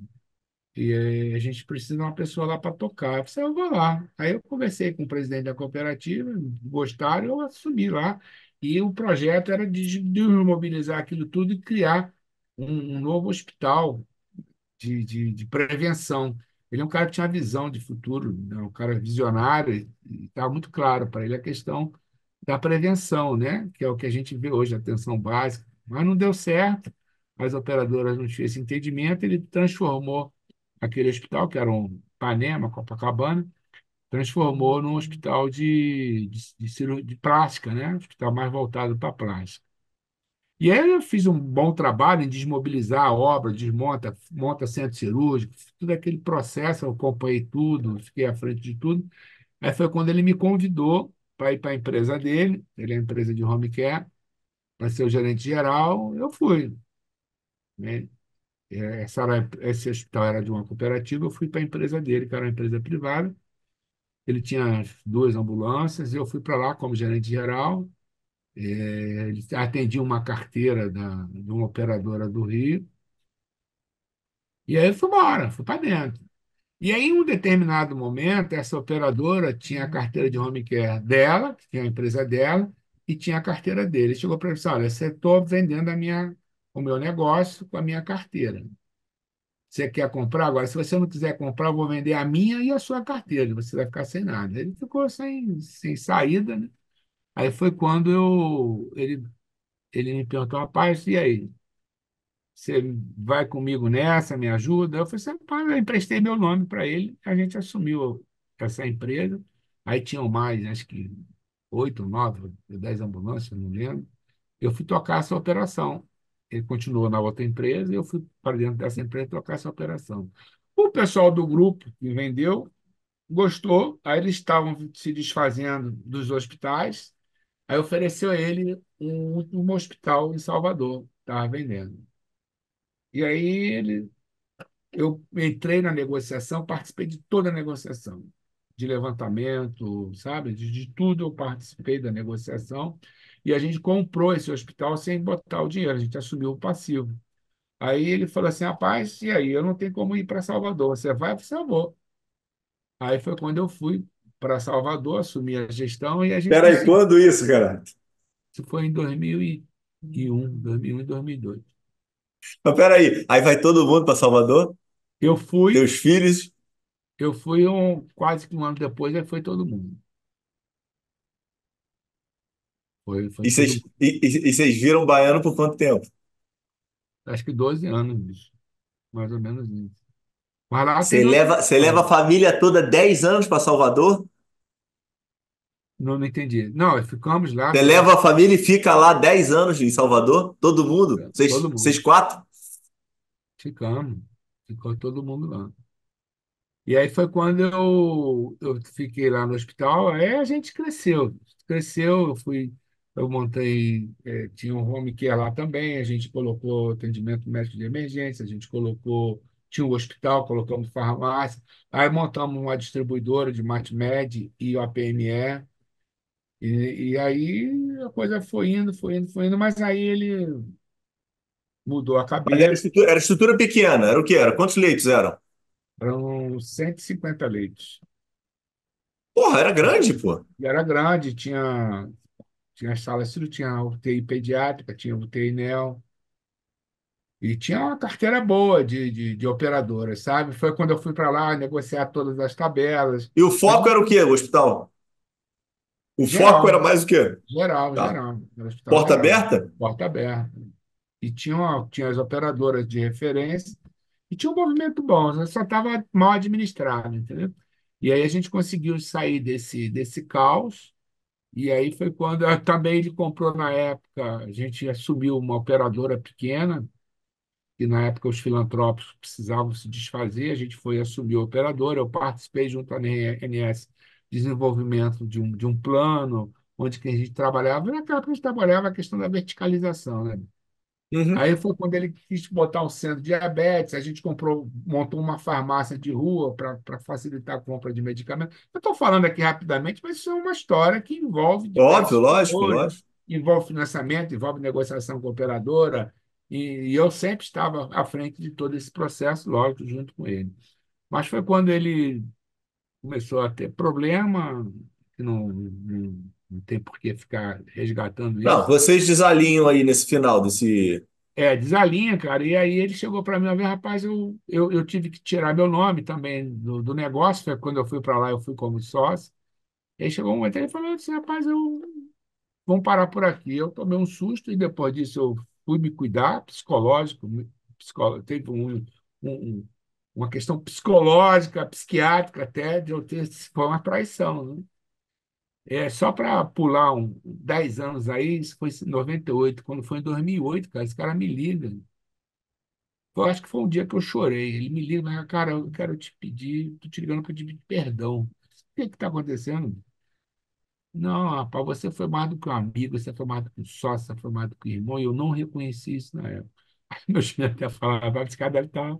e a gente precisa de uma pessoa lá para tocar. Eu falei, eu vou lá. Aí eu conversei com o presidente da cooperativa, gostaram, eu assumi lá. E o projeto era de mobilizar aquilo tudo e criar um novo hospital de prevenção. Ele é um cara que tinha visão de futuro, né? Um cara visionário, e estava muito claro para ele a questão da prevenção, né? Que é o que a gente vê hoje, a atenção básica. Mas não deu certo, as operadoras não tinham esse entendimento, ele transformou aquele hospital, que era um Ipanema, Copacabana, transformou num hospital de plástica, né? Um hospital mais voltado para plástica. E aí eu fiz um bom trabalho em desmobilizar a obra, monta centro cirúrgico, todo aquele processo, eu acompanhei tudo, fiquei à frente de tudo. Aí foi quando ele me convidou para ir para a empresa dele, ele é uma empresa de home care, para ser o gerente geral, eu fui, né? Esse hospital era de uma cooperativa, eu fui para a empresa dele, que era uma empresa privada. Ele tinha 2 ambulâncias, eu fui para lá como gerente geral. Ele atendia uma carteira de uma operadora do Rio. E aí eu fui embora, fui para dentro. E aí, em um determinado momento, essa operadora tinha a carteira de home care dela, que tinha a empresa dela, e tinha a carteira dele. Chegou para ele e disse, olha, você estou vendendo o meu negócio com a minha carteira. Você quer comprar? Agora, se você não quiser comprar, eu vou vender a minha e a sua carteira. Você vai ficar sem nada. Ele ficou sem saída, né? Aí foi quando ele me perguntou, rapaz, e aí? Você vai comigo nessa, me ajuda? Eu falei assim, rapaz, eu emprestei meu nome para ele, a gente assumiu essa empresa. Aí tinham mais, acho que 8, 9, 10 ambulâncias, não lembro. Eu fui tocar essa operação. Ele continuou na outra empresa e eu fui para dentro dessa empresa tocar essa operação. O pessoal do grupo que vendeu gostou, aí eles estavam se desfazendo dos hospitais, aí ofereceu a ele um hospital em Salvador, estava vendendo. E aí eu entrei na negociação, participei de toda a negociação. de levantamento, sabe? De tudo eu participei da negociação. E a gente comprou esse hospital sem botar o dinheiro, a gente assumiu o passivo. Aí ele falou assim, rapaz, e aí? Eu não tenho como ir para Salvador. Você vai? Eu falei, vou. Aí foi quando eu fui para Salvador, assumi a gestão e a gente Peraí, conseguiu. quando isso, cara? Isso foi em 2001, 2002. Mas peraí, aí vai todo mundo para Salvador? Eu fui, Teus filhos? eu fui quase que um ano depois, aí foi todo mundo. Foi E todo vocês, mundo. e vocês viram baiano por quanto tempo? Acho que 12 anos, bicho. Mais ou menos isso. Mas lá tem Você leva a nossa. família toda 10 anos para Salvador? Não, não entendi. Não, ficamos lá Você durante leva a família e fica lá 10 anos em Salvador? Todo mundo? todo Vocês mundo. quatro? Ficamos. Ficou todo mundo lá. E aí foi quando eu fiquei lá no hospital, aí a gente cresceu. Cresceu, eu montei, tinha um home care lá também, a gente colocou atendimento médico de emergência, a gente colocou, tinha um hospital, colocamos farmácia, aí montamos uma distribuidora de MatMed e o APME, e aí a coisa foi indo, foi indo, foi indo, mas aí ele mudou a Mas era cabeça, estrutura pequena. Era o quê? Era quantos leitos eram? eram 150 leitos. Porra, era grande, pô. E era grande, tinha as salas, tudo, tinha UTI pediátrica, tinha UTI neo, e tinha uma carteira boa de operadoras, sabe? Foi quando eu fui para lá negociar todas as tabelas. E o A foco era o gente, quê, o hospital? O foco era geral, mais o quê? geral, Tá. geral, era hospital Porta geral, aberta? porta aberta. E tinha as operadoras de referência, e tinha um movimento bom, só estava mal administrado, entendeu? E aí a gente conseguiu sair desse caos. E aí foi quando também ele comprou na época, a gente assumiu uma operadora pequena, e na época os filantrópicos precisavam se desfazer, a gente foi assumir a operadora, eu participei junto à ANS desenvolvimento de um plano, onde que a gente trabalhava, naquela época a gente trabalhava a questão da verticalização, né? Uhum. Aí foi quando ele quis botar um centro de diabetes, a gente comprou, montou uma farmácia de rua para facilitar a compra de medicamentos. Eu estou falando aqui rapidamente, mas isso é uma história que envolve Óbvio, diversos lógico, setores, lógico. envolve financiamento, envolve negociação com a operadora, e eu sempre estava à frente de todo esse processo, lógico, junto com ele. Mas foi quando ele começou a ter problema, que não tem por que ficar resgatando Não, isso. vocês desalinham aí nesse final desse. Desalinha, cara. E aí ele chegou para mim uma vez, rapaz, eu tive que tirar meu nome também do negócio. Foi quando eu fui para lá, eu fui como sócio. E aí chegou um momento, ele falou assim, rapaz, vamos parar por aqui. Eu tomei um susto e depois disso eu fui me cuidar, teve uma questão psicológica, psiquiátrica até, de eu ter, foi uma traição, né? Só para pular 10 anos aí, isso foi em 98, quando foi em 2008, cara, esse cara me liga. Eu acho que foi um dia que eu chorei. Ele me liga, mas, cara, eu quero te pedir, tô te ligando para te pedir perdão. O que está acontecendo? Não, rapaz, você foi mais do que um amigo, você foi mais do que um sócio, você foi mais do que um irmão, e eu não reconheci isso na época. Aí meu filho até falava, esse cara deve estar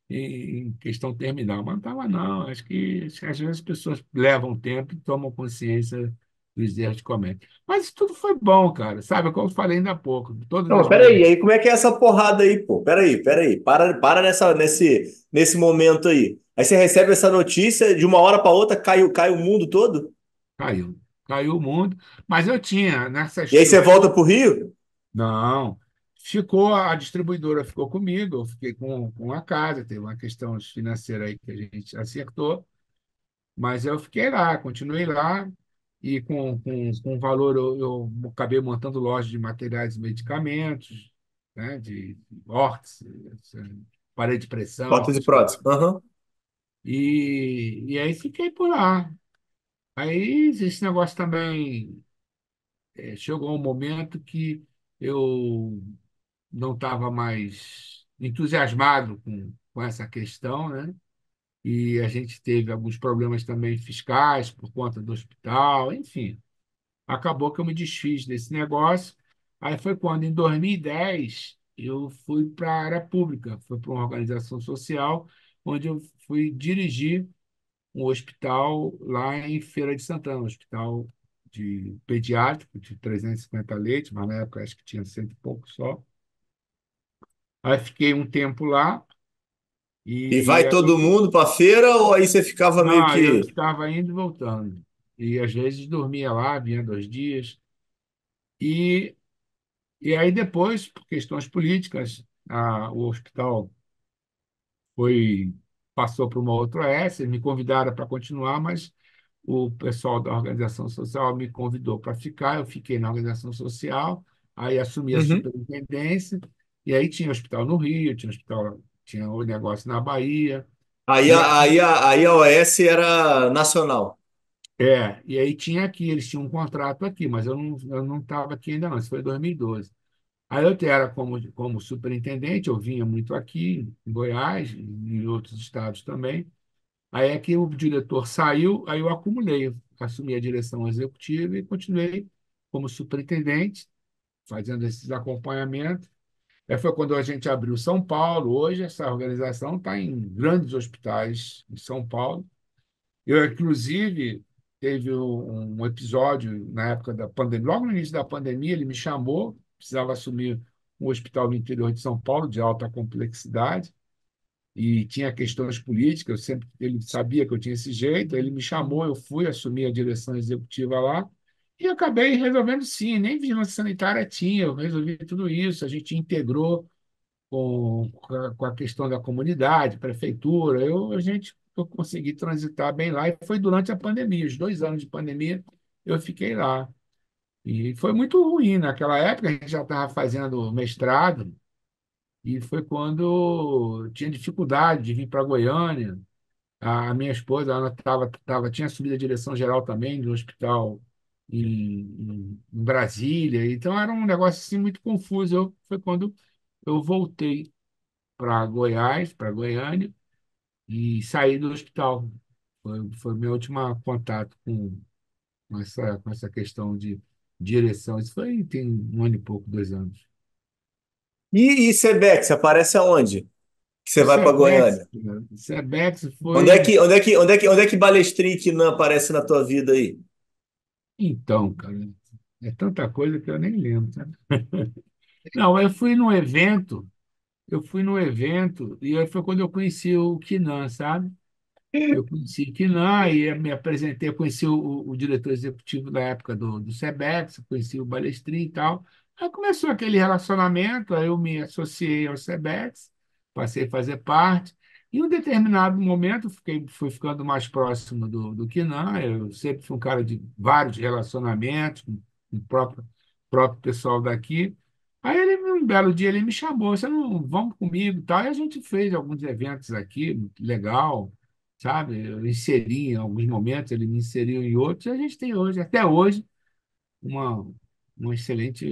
em questão terminal, mas não estava, não. Acho que às vezes as pessoas levam tempo e tomam consciência dos erros que cometem. Mas isso tudo foi bom, cara, sabe? Como eu falei ainda há pouco, todas Não, as mas minhas. peraí, aí como é que é essa porrada aí, pô? Peraí. Para nesse momento aí. Aí você recebe essa notícia, de uma hora para outra cai o mundo todo? Caiu. Caiu o mundo. Mas eu tinha nessa E aí você estrutura. volta pro Rio? Não. Ficou, a distribuidora ficou comigo, eu fiquei com a casa, teve uma questão financeira aí que a gente acertou, mas eu fiquei lá, continuei lá, e com valor eu acabei montando loja de materiais e medicamentos, né, de órtese, parede de pressão, Prótese e essas coisas. prótese. Aham. E aí fiquei por lá. Aí esse negócio também chegou um momento que eu não estava mais entusiasmado com essa questão, né? E a gente teve alguns problemas também fiscais por conta do hospital, enfim. Acabou que eu me desfiz desse negócio. Aí foi quando, em 2010, eu fui para a área pública, fui para uma organização social, onde eu fui dirigir. um hospital lá em Feira de Santana, um hospital de pediátrico de 350 leitos, mas na época acho que tinha cento e pouco só. Aí fiquei um tempo lá E e vai todo aí, mundo para feira ou aí você ficava meio não, eu que. ficava indo e voltando. E às vezes dormia lá, vinha 2 dias. E, e aí depois, por questões políticas, o hospital foi passou para uma outra OS, me convidaram para continuar, mas o pessoal da organização social me convidou para ficar, eu fiquei na organização social, aí assumi a Uhum. superintendência, e aí tinha hospital no Rio, tinha hospital, tinha o negócio na Bahia, Aí, e aí, aí a OS era nacional. e aí tinha aqui, eles tinham um contrato aqui, mas eu não estava aqui ainda não, isso foi em 2012. Aí eu era como superintendente, eu vinha muito aqui, em Goiás, e em outros estados também. Aí é que o diretor saiu, aí eu acumulei, eu assumi a direção executiva e continuei como superintendente, fazendo esses acompanhamentos. Aí foi quando a gente abriu São Paulo. Hoje essa organização está em grandes hospitais em São Paulo. Eu, inclusive, teve um episódio na época da pandemia, logo no início da pandemia, ele me chamou, precisava assumir um hospital no interior de São Paulo, de alta complexidade, e tinha questões políticas, ele sabia que eu tinha esse jeito, ele me chamou, eu fui assumir a direção executiva lá, e acabei resolvendo sim, nem vigilância sanitária tinha, eu resolvi tudo isso, a gente integrou com a questão da comunidade, prefeitura, eu consegui transitar bem lá, e foi durante a pandemia, os 2 anos de pandemia, eu fiquei lá. E foi muito ruim naquela época, a gente já estava fazendo mestrado, e foi quando tinha dificuldade de vir para Goiânia. A minha esposa, ela tinha subido a direção geral também do hospital em Brasília. Então era um negócio assim muito confuso. Foi quando eu voltei para Goiás, para Goiânia, e saí do hospital. Foi meu último contato com essa questão de direção. Isso tem 1 ano e pouco, 2 anos. E Sebex, aparece aonde? Que você O vai para Sebex, Goiânia? o Sebex Onde é foi. que, onde é que, onde é que, onde é que Balestrin e Quinan aparece na tua vida aí? Então, cara, é tanta coisa que eu nem lembro, sabe? Não, eu fui no evento e aí foi quando eu conheci o Kinan, sabe? Eu conheci Kinan e me apresentei, eu conheci o diretor executivo da época do Sebex, conheci o Balestrin e tal. Aí começou aquele relacionamento, aí eu me associei ao Sebex, passei a fazer parte. Em um determinado momento, fui ficando mais próximo do Kinan. Eu sempre fui um cara de vários relacionamentos com o próprio pessoal daqui. Aí um belo dia ele me chamou, você não vamos comigo e tal. E a gente fez alguns eventos aqui, muito legal, sabe? Eu inseri em alguns momentos, ele me inseriu em outros, e a gente tem hoje, até hoje, uma, um excelente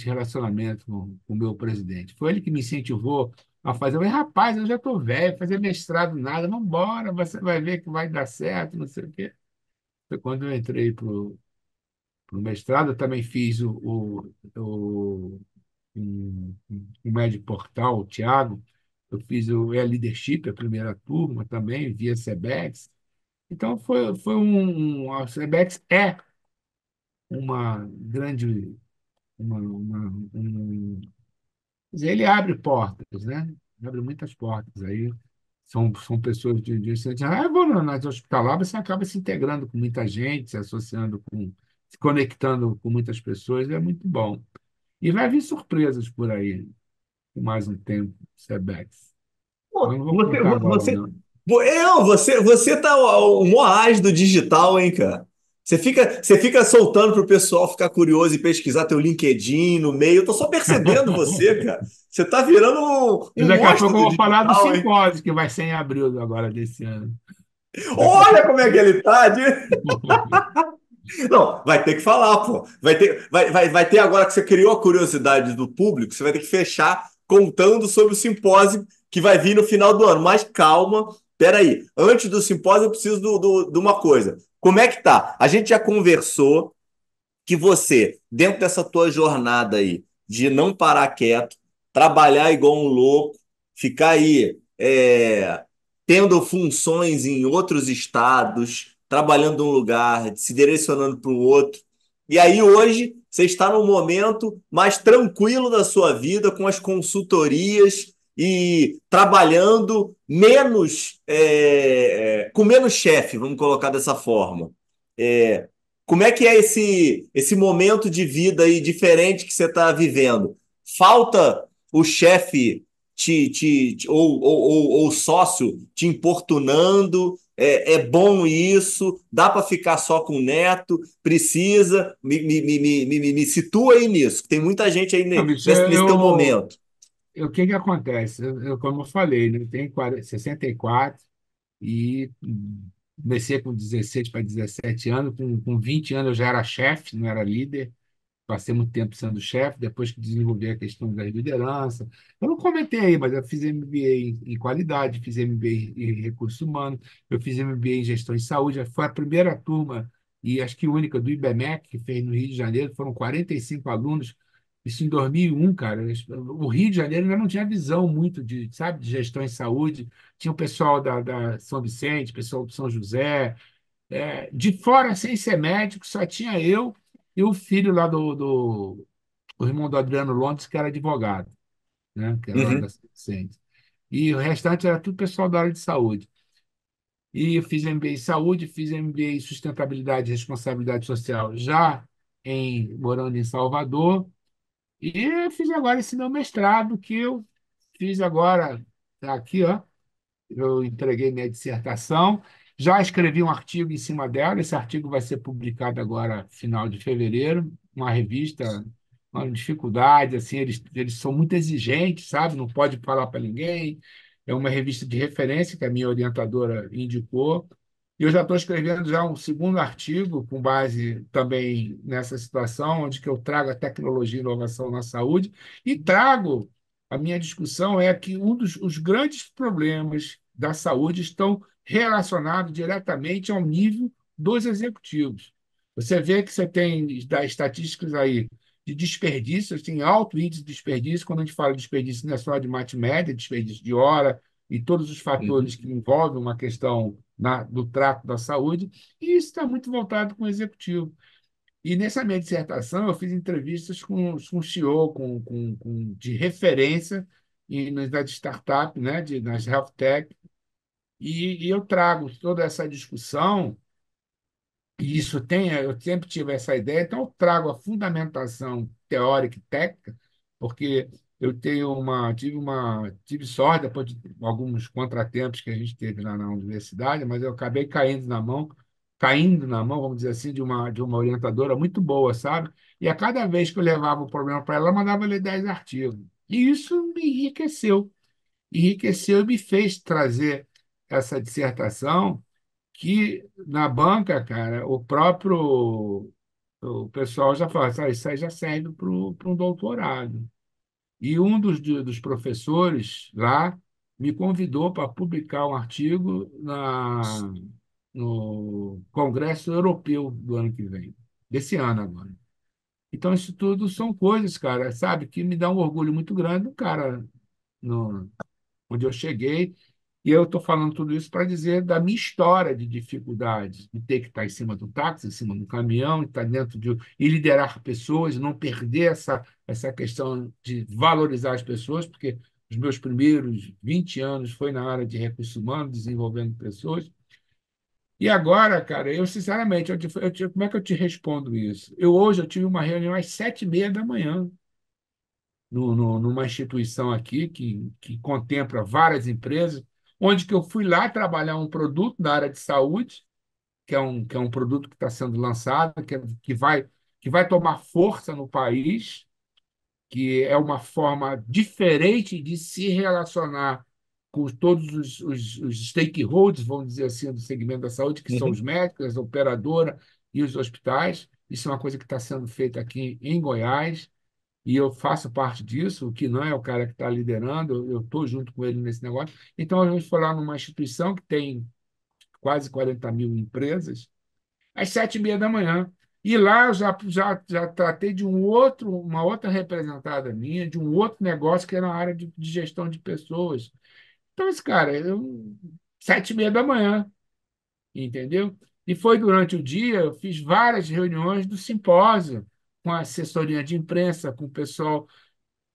relacionamento com o meu presidente. Foi ele que me incentivou a fazer. Eu falei, rapaz, eu já estou velho, fazer mestrado nada, vamos embora, você vai ver que vai dar certo, não sei o quê. Foi quando eu entrei para o mestrado, eu também fiz o Médio Portal, o Thiago, eu fiz o E-Leadership, a primeira turma também, via Sebex. Então, a Sebex é uma grande. Quer dizer, ele abre portas, né? Abre muitas portas. Aí são pessoas de vou nas hospitalar, você acaba se integrando com muita gente, se associando se conectando com muitas pessoas, é muito bom. E vai vir surpresas por aí, por mais um tempo, Sebex. Mas Pô, não vou contar agora, não. você tá o Moaz do digital, hein, cara? Você fica soltando pro pessoal ficar curioso e pesquisar teu LinkedIn no meio. Eu tô só percebendo você, cara. Você tá virando E um daqui a monstro pouco eu do vou falar do digital, hein? simpósio, que vai ser em abril agora desse ano. Daqui a Olha pouco. como é que ele tá. Não, vai ter que falar, pô. Vai ter agora que você criou a curiosidade do público, você vai ter que fechar contando sobre o simpósio que vai vir no final do ano. Mas calma, peraí. Antes do simpósio, eu preciso de uma coisa. Como é que tá? A gente já conversou que você, dentro dessa tua jornada aí, de não parar quieto, trabalhar igual um louco, ficar aí tendo funções em outros estados, trabalhando num lugar, se direcionando para o outro. E aí hoje você está num momento mais tranquilo da sua vida, com as consultorias e trabalhando menos, com menos chefe, vamos colocar dessa forma. É, como é que é esse momento de vida aí diferente que você está vivendo? Falta o chefe ou sócio te importunando? É bom isso? Dá para ficar só com o neto? Precisa? Me situa aí nisso. Tem muita gente aí Não, bicho, nesse teu momento. o que que acontece? Como eu falei, né, eu tenho 64 e comecei com 16 para 17 anos. Com 20 anos eu já era chefe, não era líder. Passei muito tempo sendo chefe, depois que desenvolvi a questão da liderança. Eu não comentei aí, mas eu fiz MBA em qualidade, fiz MBA em recursos humanos, eu fiz MBA em gestão de saúde. Foi a primeira turma, e acho que única, do IBMEC, que fez no Rio de Janeiro. Foram 45 alunos, isso em 2001, cara. O Rio de Janeiro ainda não tinha visão muito sabe, de gestão em saúde. Tinha o pessoal da São Vicente, pessoal do São José, de fora, sem ser médico, só tinha eu e o filho lá o irmão do Adriano Londres, que era advogado, né? Que era lá da Uhum, Vicente. E o restante era tudo pessoal da área de saúde. E eu fiz MBA em saúde, fiz MBA em sustentabilidade e responsabilidade social já morando em Salvador. E fiz agora esse meu mestrado, que eu fiz agora, tá aqui, ó. Eu entreguei minha dissertação, já escrevi um artigo em cima dela. Esse artigo vai ser publicado agora, final de fevereiro, uma revista, uma dificuldade, assim, eles são muito exigentes, sabe? Não pode falar para ninguém. É uma revista de referência que a minha orientadora indicou. E eu já estou escrevendo já um segundo artigo com base também nessa situação, onde que eu trago a tecnologia e inovação na saúde e trago a minha discussão é que um dos os grandes problemas da saúde estão relacionados diretamente ao nível dos executivos. Você vê que você tem das estatísticas aí de desperdício, tem alto índice de desperdício. Quando a gente fala de desperdício, não é só de mate-média, desperdício de hora e todos os uhum. fatores que envolvem uma questão do trato da saúde, e isso está muito voltado com o executivo. E nessa minha dissertação, eu fiz entrevistas com CEO, de referência nas startup, né, nas health tech, e eu trago toda essa discussão, e eu sempre tive essa ideia, então eu trago a fundamentação teórica e técnica, porque eu tive sorte, depois de alguns contratempos que a gente teve lá na universidade, mas eu acabei caindo na mão, vamos dizer assim, de uma orientadora muito boa, sabe? E a cada vez que eu levava o problema para ela, ela mandava ler 10 artigos. E isso me enriqueceu e me fez trazer essa dissertação que na banca, cara, o pessoal já fala: "Ah, isso aí já serve para um doutorado." E um dos professores lá me convidou para publicar um artigo no Congresso Europeu do ano que vem, desse ano agora. Então, isso tudo são coisas, cara, sabe, que me dá um orgulho muito grande do cara no, onde eu cheguei. E eu estou falando tudo isso para dizer da minha história de dificuldades, de ter que estar em cima do táxi, em cima do caminhão, estar e liderar pessoas, não perder essa questão de valorizar as pessoas, porque os meus primeiros 20 anos foi na área de recursos humanos, desenvolvendo pessoas. E agora, cara, eu sinceramente, como é que eu te respondo isso? Hoje eu tive uma reunião às 7:30 da manhã numa instituição aqui que contempla várias empresas, onde que eu fui lá trabalhar um produto da área de saúde, que é um produto que está sendo lançado, que vai tomar força no país, que é uma forma diferente de se relacionar com todos os stakeholders, vamos dizer assim, do segmento da saúde, que são os Uhum. médicos, a operadora e os hospitais. Isso é uma coisa que está sendo feita aqui em Goiás, e eu faço parte disso. O que não é o cara que está liderando, eu estou junto com ele nesse negócio. Então, a gente foi lá numa instituição que tem quase 40 mil empresas, às 7:30 da manhã. E lá eu já tratei de uma outra representada minha, de um outro negócio que era na área de gestão de pessoas. Então, esse cara, 7h30 da manhã, entendeu? E foi durante o dia, eu fiz várias reuniões do simpósio, com a assessoria de imprensa, com o pessoal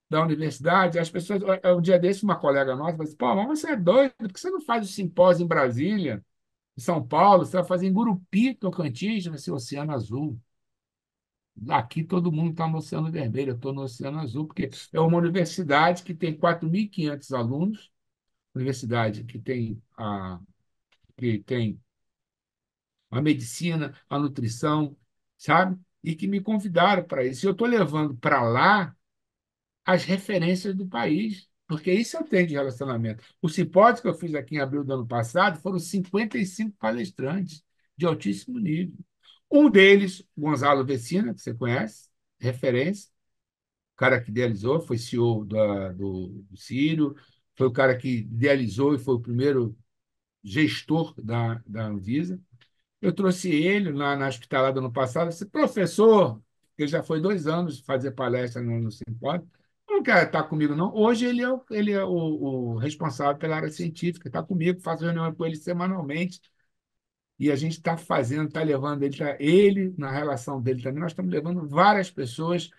da universidade. As pessoas, um dia desse, uma colega nossa falou assim: pô, mas você é doido, por que você não faz o simpósio em Brasília, em São Paulo? Você vai fazer em Gurupi, Tocantins, vai ser Oceano Azul. Aqui todo mundo está no Oceano Vermelho, eu estou no Oceano Azul, porque é uma universidade que tem 4.500 alunos, universidade que tem a medicina, a nutrição, sabe? E que me convidaram para isso. E eu estou levando para lá as referências do país, porque isso eu tenho de relacionamento. O simpósio que eu fiz aqui em abril do ano passado foram 55 palestrantes de altíssimo nível. Um deles, Gonzalo Vecina, que você conhece, referência, o cara que idealizou, foi CEO do Círio, foi o cara que idealizou e foi o primeiro gestor da Anvisa. Eu trouxe ele lá na hospitalada ano passado, disse: professor, ele já foi 2 anos fazer palestra no simpósio, não quer estar comigo, não. Hoje ele é o responsável pela área científica, está comigo, faço reunião com ele semanalmente, e a gente está fazendo, está levando ele, na relação dele também, nós estamos levando várias pessoas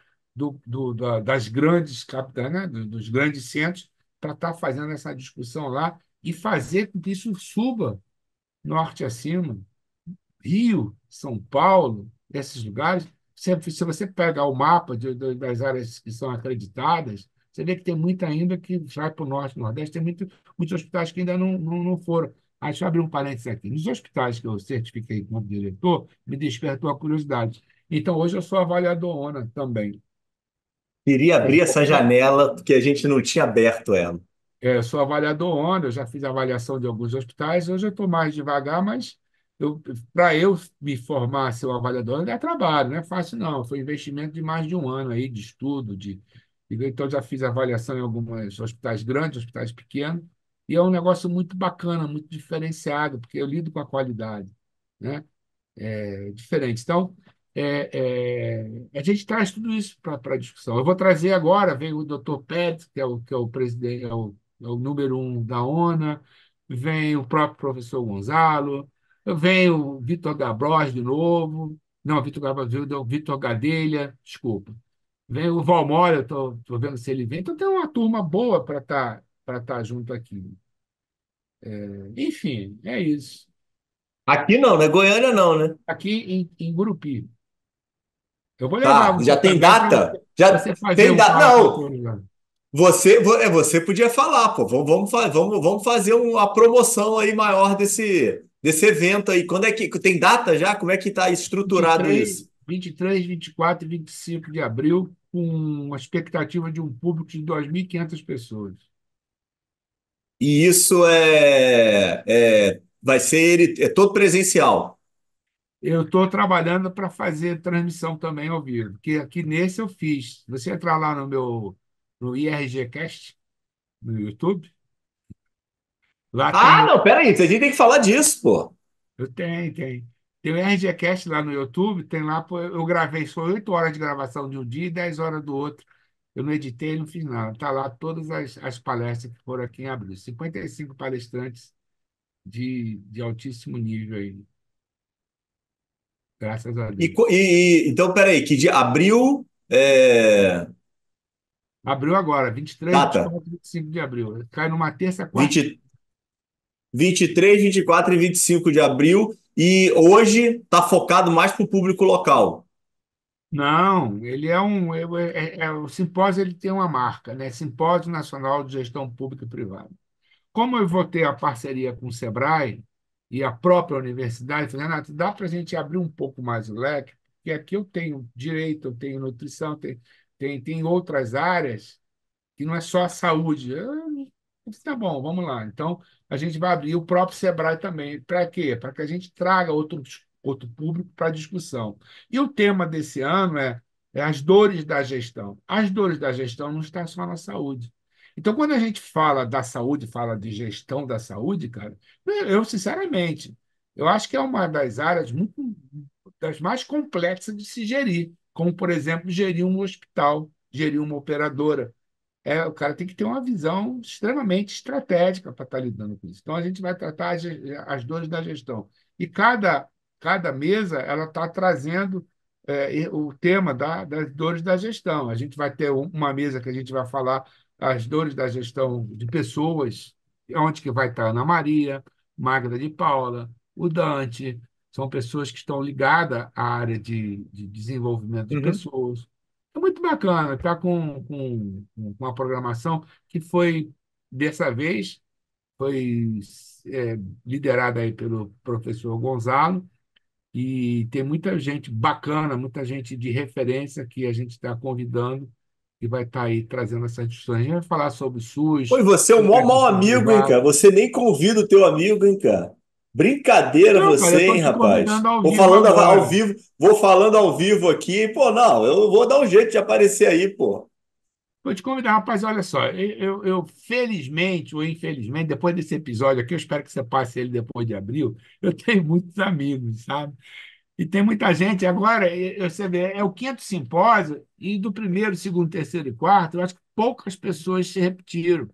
das grandes capitais, né, dos grandes centros, para estar fazendo essa discussão lá e fazer com que isso suba norte acima. Rio, São Paulo, esses lugares, se você pegar o mapa das áreas que são acreditadas, você vê que tem muita ainda que vai para o norte, nordeste, tem muitos hospitais que ainda não foram. Ah, deixa eu abrir um parênteses aqui. Nos hospitais que eu certifiquei como diretor, me despertou a curiosidade. Então, hoje eu sou avaliador ONA também. Queria abrir essa janela porque a gente não tinha aberto ela. Eu sou avaliador ONDA, eu já fiz avaliação de alguns hospitais, hoje eu estou mais devagar, mas para eu me formar ser um avaliador ONDA é trabalho, não é fácil não, foi investimento de mais de um ano aí de estudo, então já fiz avaliação em alguns hospitais grandes, hospitais pequenos, e é um negócio muito bacana, muito diferenciado, porque eu lido com a qualidade, né? Diferente. Então, a gente traz tudo isso para a discussão. Eu vou trazer agora, vem o Dr. Pérez, que é o presidente, é o número um da ONA, vem o próprio professor Gonzalo, vem o Vitor Gabros de novo, não, Vitor Gabros, o Vitor Gadelha, desculpa. Vem o Valmora, estou vendo se ele vem. Então tem uma turma boa para estar junto aqui. Enfim, é isso. Aqui não, né? Goiânia não, né? Aqui em Gurupi. Eu vou levar Tá, já você tem também para data? Já você fazer tem um data? papo Não, aqui lá. você podia falar, pô. Vamos fazer uma promoção aí maior desse evento aí. Quando é que tem data já? Como é que está estruturado 23, isso? 23, 24 e 25 de abril, com uma expectativa de um público de 2.500 pessoas. E isso vai ser todo presencial. Eu estou trabalhando para fazer transmissão também ao vivo, porque aqui nesse eu fiz. Você entrar lá no IRGcast, no YouTube, lá Ah, tem. não, peraí, a gente tem que falar disso, pô. Eu tenho, tem. Tem o RGCast lá no YouTube, tem lá, pô, eu gravei só 8 horas de gravação de um dia e 10 horas do outro. Eu não editei, não fiz nada. Está lá todas as palestras que foram aqui em abril. 55 palestrantes de altíssimo nível aí, graças a Deus. Então, peraí, que de abril Abriu agora, 23, data 24 e 25 de abril. Cai numa terça, quarta. 20, 23, 24 e 25 de abril. E hoje está focado mais para o público local. Não, ele é um. O simpósio ele tem uma marca, né? Simpósio Nacional de Gestão Pública e Privada. Como eu vou ter a parceria com o Sebrae e a própria universidade, eu falei: Renato, dá para a gente abrir um pouco mais o leque, porque aqui eu tenho direito, eu tenho nutrição, tem outras áreas que não é só a saúde. Eu disse: tá bom, vamos lá. Então, a gente vai abrir o próprio Sebrae também. Para quê? Para que a gente traga outro público para a discussão. E o tema desse ano é as dores da gestão. As dores da gestão não estão só na saúde. Então, quando a gente fala da saúde, fala de gestão da saúde, cara, sinceramente, eu acho que é uma das áreas das mais complexas de se gerir, como, por exemplo, gerir um hospital, gerir uma operadora. o cara tem que ter uma visão extremamente estratégica para estar lidando com isso. Então, a gente vai tratar as dores da gestão. E cada mesa ela está trazendo o tema das dores da gestão. A gente vai ter uma mesa que a gente vai falar as dores da gestão de pessoas, onde que vai estar a Ana Maria, Magda de Paula, o Dante, são pessoas que estão ligadas à área de desenvolvimento de Uhum. pessoas. É muito bacana, está com uma programação que foi, dessa vez, foi liderada aí pelo professor Gonzalo, e tem muita gente bacana, muita gente de referência que a gente está convidando e vai estar aí trazendo essas discussões. A gente vai falar sobre o Pô, e SUS, você é um sobre maior a mau questão amigo, hein, cara? privada. Você nem convida o teu amigo, hein, cara? Brincadeira Não, cara, eu você, estou hein, te rapaz? convidando ao Vou vivo falando ao agora. vivo, vou falando ao vivo aqui. Pô, não, eu vou dar um jeito de aparecer aí, pô. Vou te convidar, rapaz, olha só, felizmente ou infelizmente, depois desse episódio aqui, eu espero que você passe ele depois de abril, eu tenho muitos amigos, sabe? E tem muita gente, agora, você vê, é o quinto simpósio, e do primeiro, segundo, terceiro e quarto, eu acho que poucas pessoas se repetiram.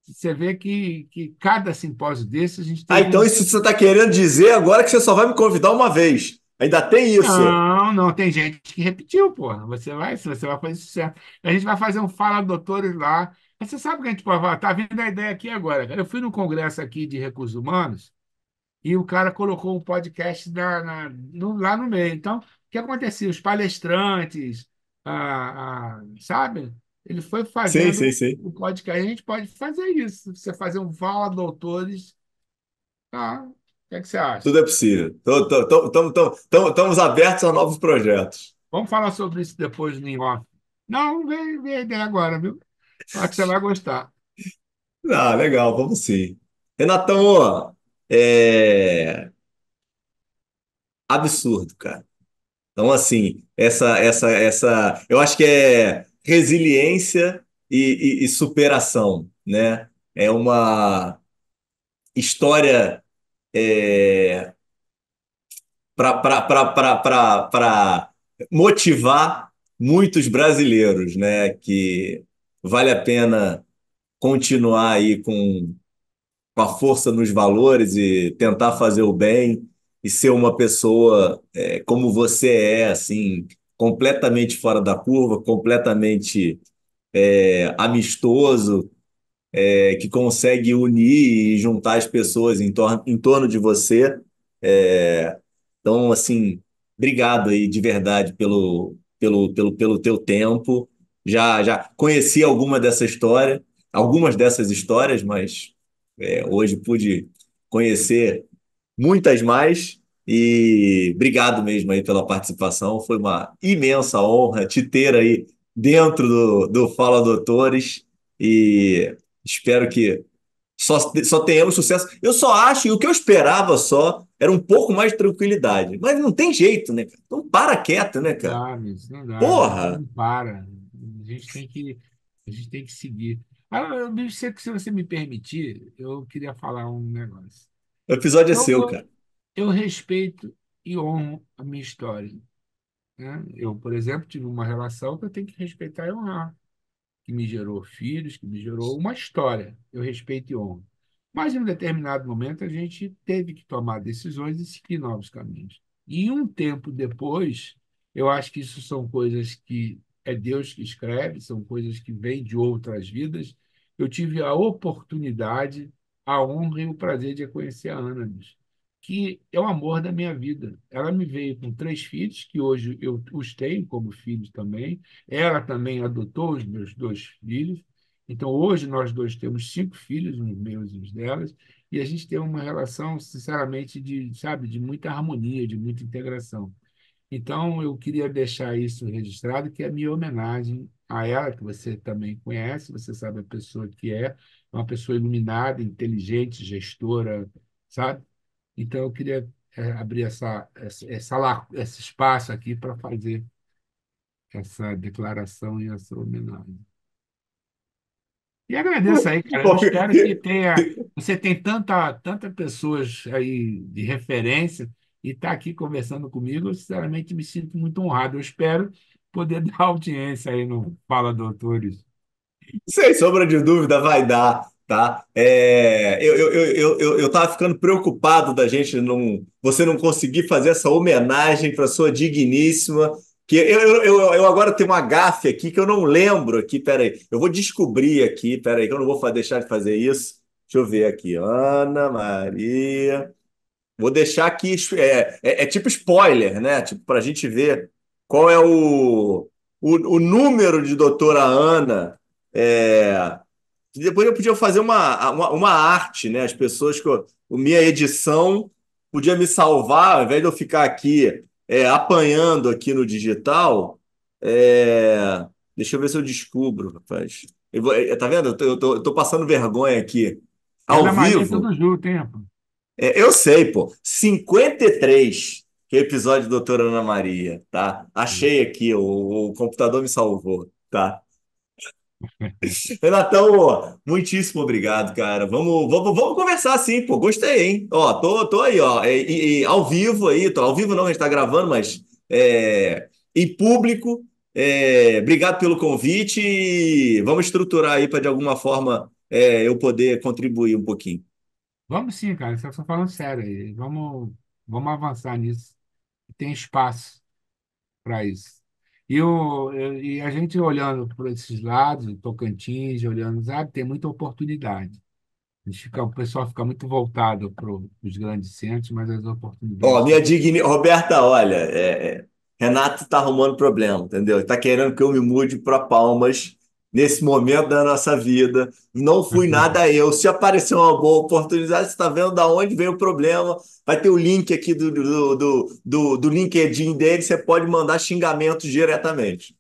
Você vê que cada simpósio desse, a gente Ah, teve então um. isso você está querendo dizer agora que você só vai me convidar uma vez. Ainda tem isso. Não, não, tem gente que repetiu, porra. Você vai fazer sucesso. A gente vai fazer um Fala Doutores lá. Mas você sabe o que a gente pode falar? Tá vindo a ideia aqui agora, cara. Eu fui num congresso aqui de recursos humanos e o cara colocou um podcast lá no meio. Então, o que acontecia? Os palestrantes, sabe? Ele foi Sim, sim, fazendo sim. o podcast. A gente pode fazer isso. Você fazer um Fala Doutores. Tá? O que é que você acha? Tudo é possível. Estamos abertos a novos projetos. Vamos falar sobre isso depois no off. Não, vem a ideia agora, viu? Acho que você vai gostar. Ah, legal, vamos sim. Renatão, ó, é absurdo, cara. Então, assim, eu acho que é resiliência e superação, né? É uma história para motivar muitos brasileiros, né? Que vale a pena continuar aí com a força nos valores e tentar fazer o bem e ser uma pessoa como você é, assim, completamente fora da curva, completamente amistoso, que consegue unir e juntar as pessoas em torno de você. Então, assim, obrigado aí de verdade pelo teu tempo. Já conheci algumas dessas histórias, mas hoje pude conhecer muitas mais. E obrigado mesmo aí pela participação. Foi uma imensa honra te ter aí dentro do Fala Doutores e espero que só tenhamos sucesso. Eu só acho, e o que eu esperava só era um pouco mais de tranquilidade. Mas não tem jeito, né? Então para quieto, né, cara? Dá, bicho, não dá. A gente Porra! não para. A gente tem que seguir. Bicho, se você me permitir, eu queria falar um negócio. O episódio é Eu, seu, eu, cara. eu respeito e honro a minha história, né? Eu, por exemplo, tive uma relação que eu tenho que respeitar e honrar, que me gerou filhos, que me gerou uma história. Eu respeito e honro. Mas, em um determinado momento, a gente teve que tomar decisões e seguir novos caminhos. E um tempo depois, eu acho que isso são coisas que é Deus que escreve, são coisas que vêm de outras vidas. Eu tive a oportunidade, a honra e o prazer de conhecer a Ana, bicho, que é o amor da minha vida. Ela me veio com três filhos, que hoje eu os tenho como filhos também. Ela também adotou os meus dois filhos. Então, hoje, nós dois temos cinco filhos, os meus e os delas, e a gente tem uma relação, sinceramente, sabe, de muita harmonia, de muita integração. Então, eu queria deixar isso registrado, que é a minha homenagem a ela, que você também conhece, você sabe a pessoa que é, uma pessoa iluminada, inteligente, gestora, sabe? Então, eu queria abrir esse espaço aqui para fazer essa declaração e essa homenagem. E agradeço aí, cara. Eu Pô, espero que tenha. Você tem tanta pessoas aí de referência e está aqui conversando comigo. Eu, sinceramente, me sinto muito honrado. Eu espero poder dar audiência aí no Fala Doutores. Sem sombra de dúvida, vai dar, tá? Eu tava ficando preocupado da gente não, você não conseguir fazer essa homenagem para sua digníssima. Que eu agora tenho uma gafe aqui que eu não lembro aqui, peraí. Eu vou descobrir aqui, peraí, que eu não vou deixar de fazer isso. Deixa eu ver aqui. Ana Maria. Vou deixar aqui, é tipo spoiler, né? Tipo, para a gente ver qual é o número de doutora Ana. É, depois eu podia fazer uma arte, né? As pessoas que minha edição podia me salvar, ao invés de eu ficar aqui apanhando aqui no digital. é, Deixa eu ver se eu descubro, rapaz. Tá vendo? Eu tô passando vergonha aqui. E Ao Ana Maria é vivo. tudo junto, hein, rapaz? Eu sei, pô. 53 que é o episódio de Doutora Ana Maria, tá? Achei aqui, o computador me salvou, tá? Renatão, muitíssimo obrigado, cara. Vamos conversar sim, pô. Gostei, hein? Ó, tô aí, ó. E ao vivo aí, ao vivo não, a gente tá gravando, mas em público. Obrigado pelo convite e vamos estruturar aí para de alguma forma eu poder contribuir um pouquinho. Vamos sim, cara. Só estou falando sério aí. Vamos avançar nisso. Tem espaço para isso. E a gente olhando por esses lados, Tocantins, olhando, sabe, tem muita oportunidade. O pessoal fica muito voltado para os grandes centros, mas as Ó, oportunidades minha estão. digni... Roberta, olha, Renato tá arrumando problema, entendeu? Tá querendo que eu me mude para Palmas nesse momento da nossa vida. Não fui nada eu. Se aparecer uma boa oportunidade, você está vendo da onde vem o problema. Vai ter o link aqui do LinkedIn dele, você pode mandar xingamentos diretamente.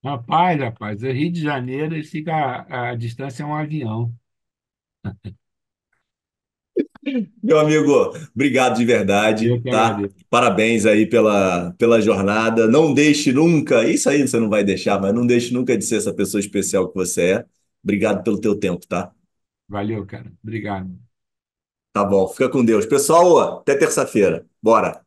Rapaz, o Rio de Janeiro, ele fica, a distância é um avião. Meu amigo, obrigado de verdade, Eu que tá? agradeço. Parabéns aí pela jornada. Não deixe nunca, isso aí você não vai deixar, mas não deixe nunca de ser essa pessoa especial que você é. Obrigado pelo teu tempo, tá? Valeu, cara. Obrigado. Tá bom, fica com Deus. Pessoal, até terça-feira. Bora.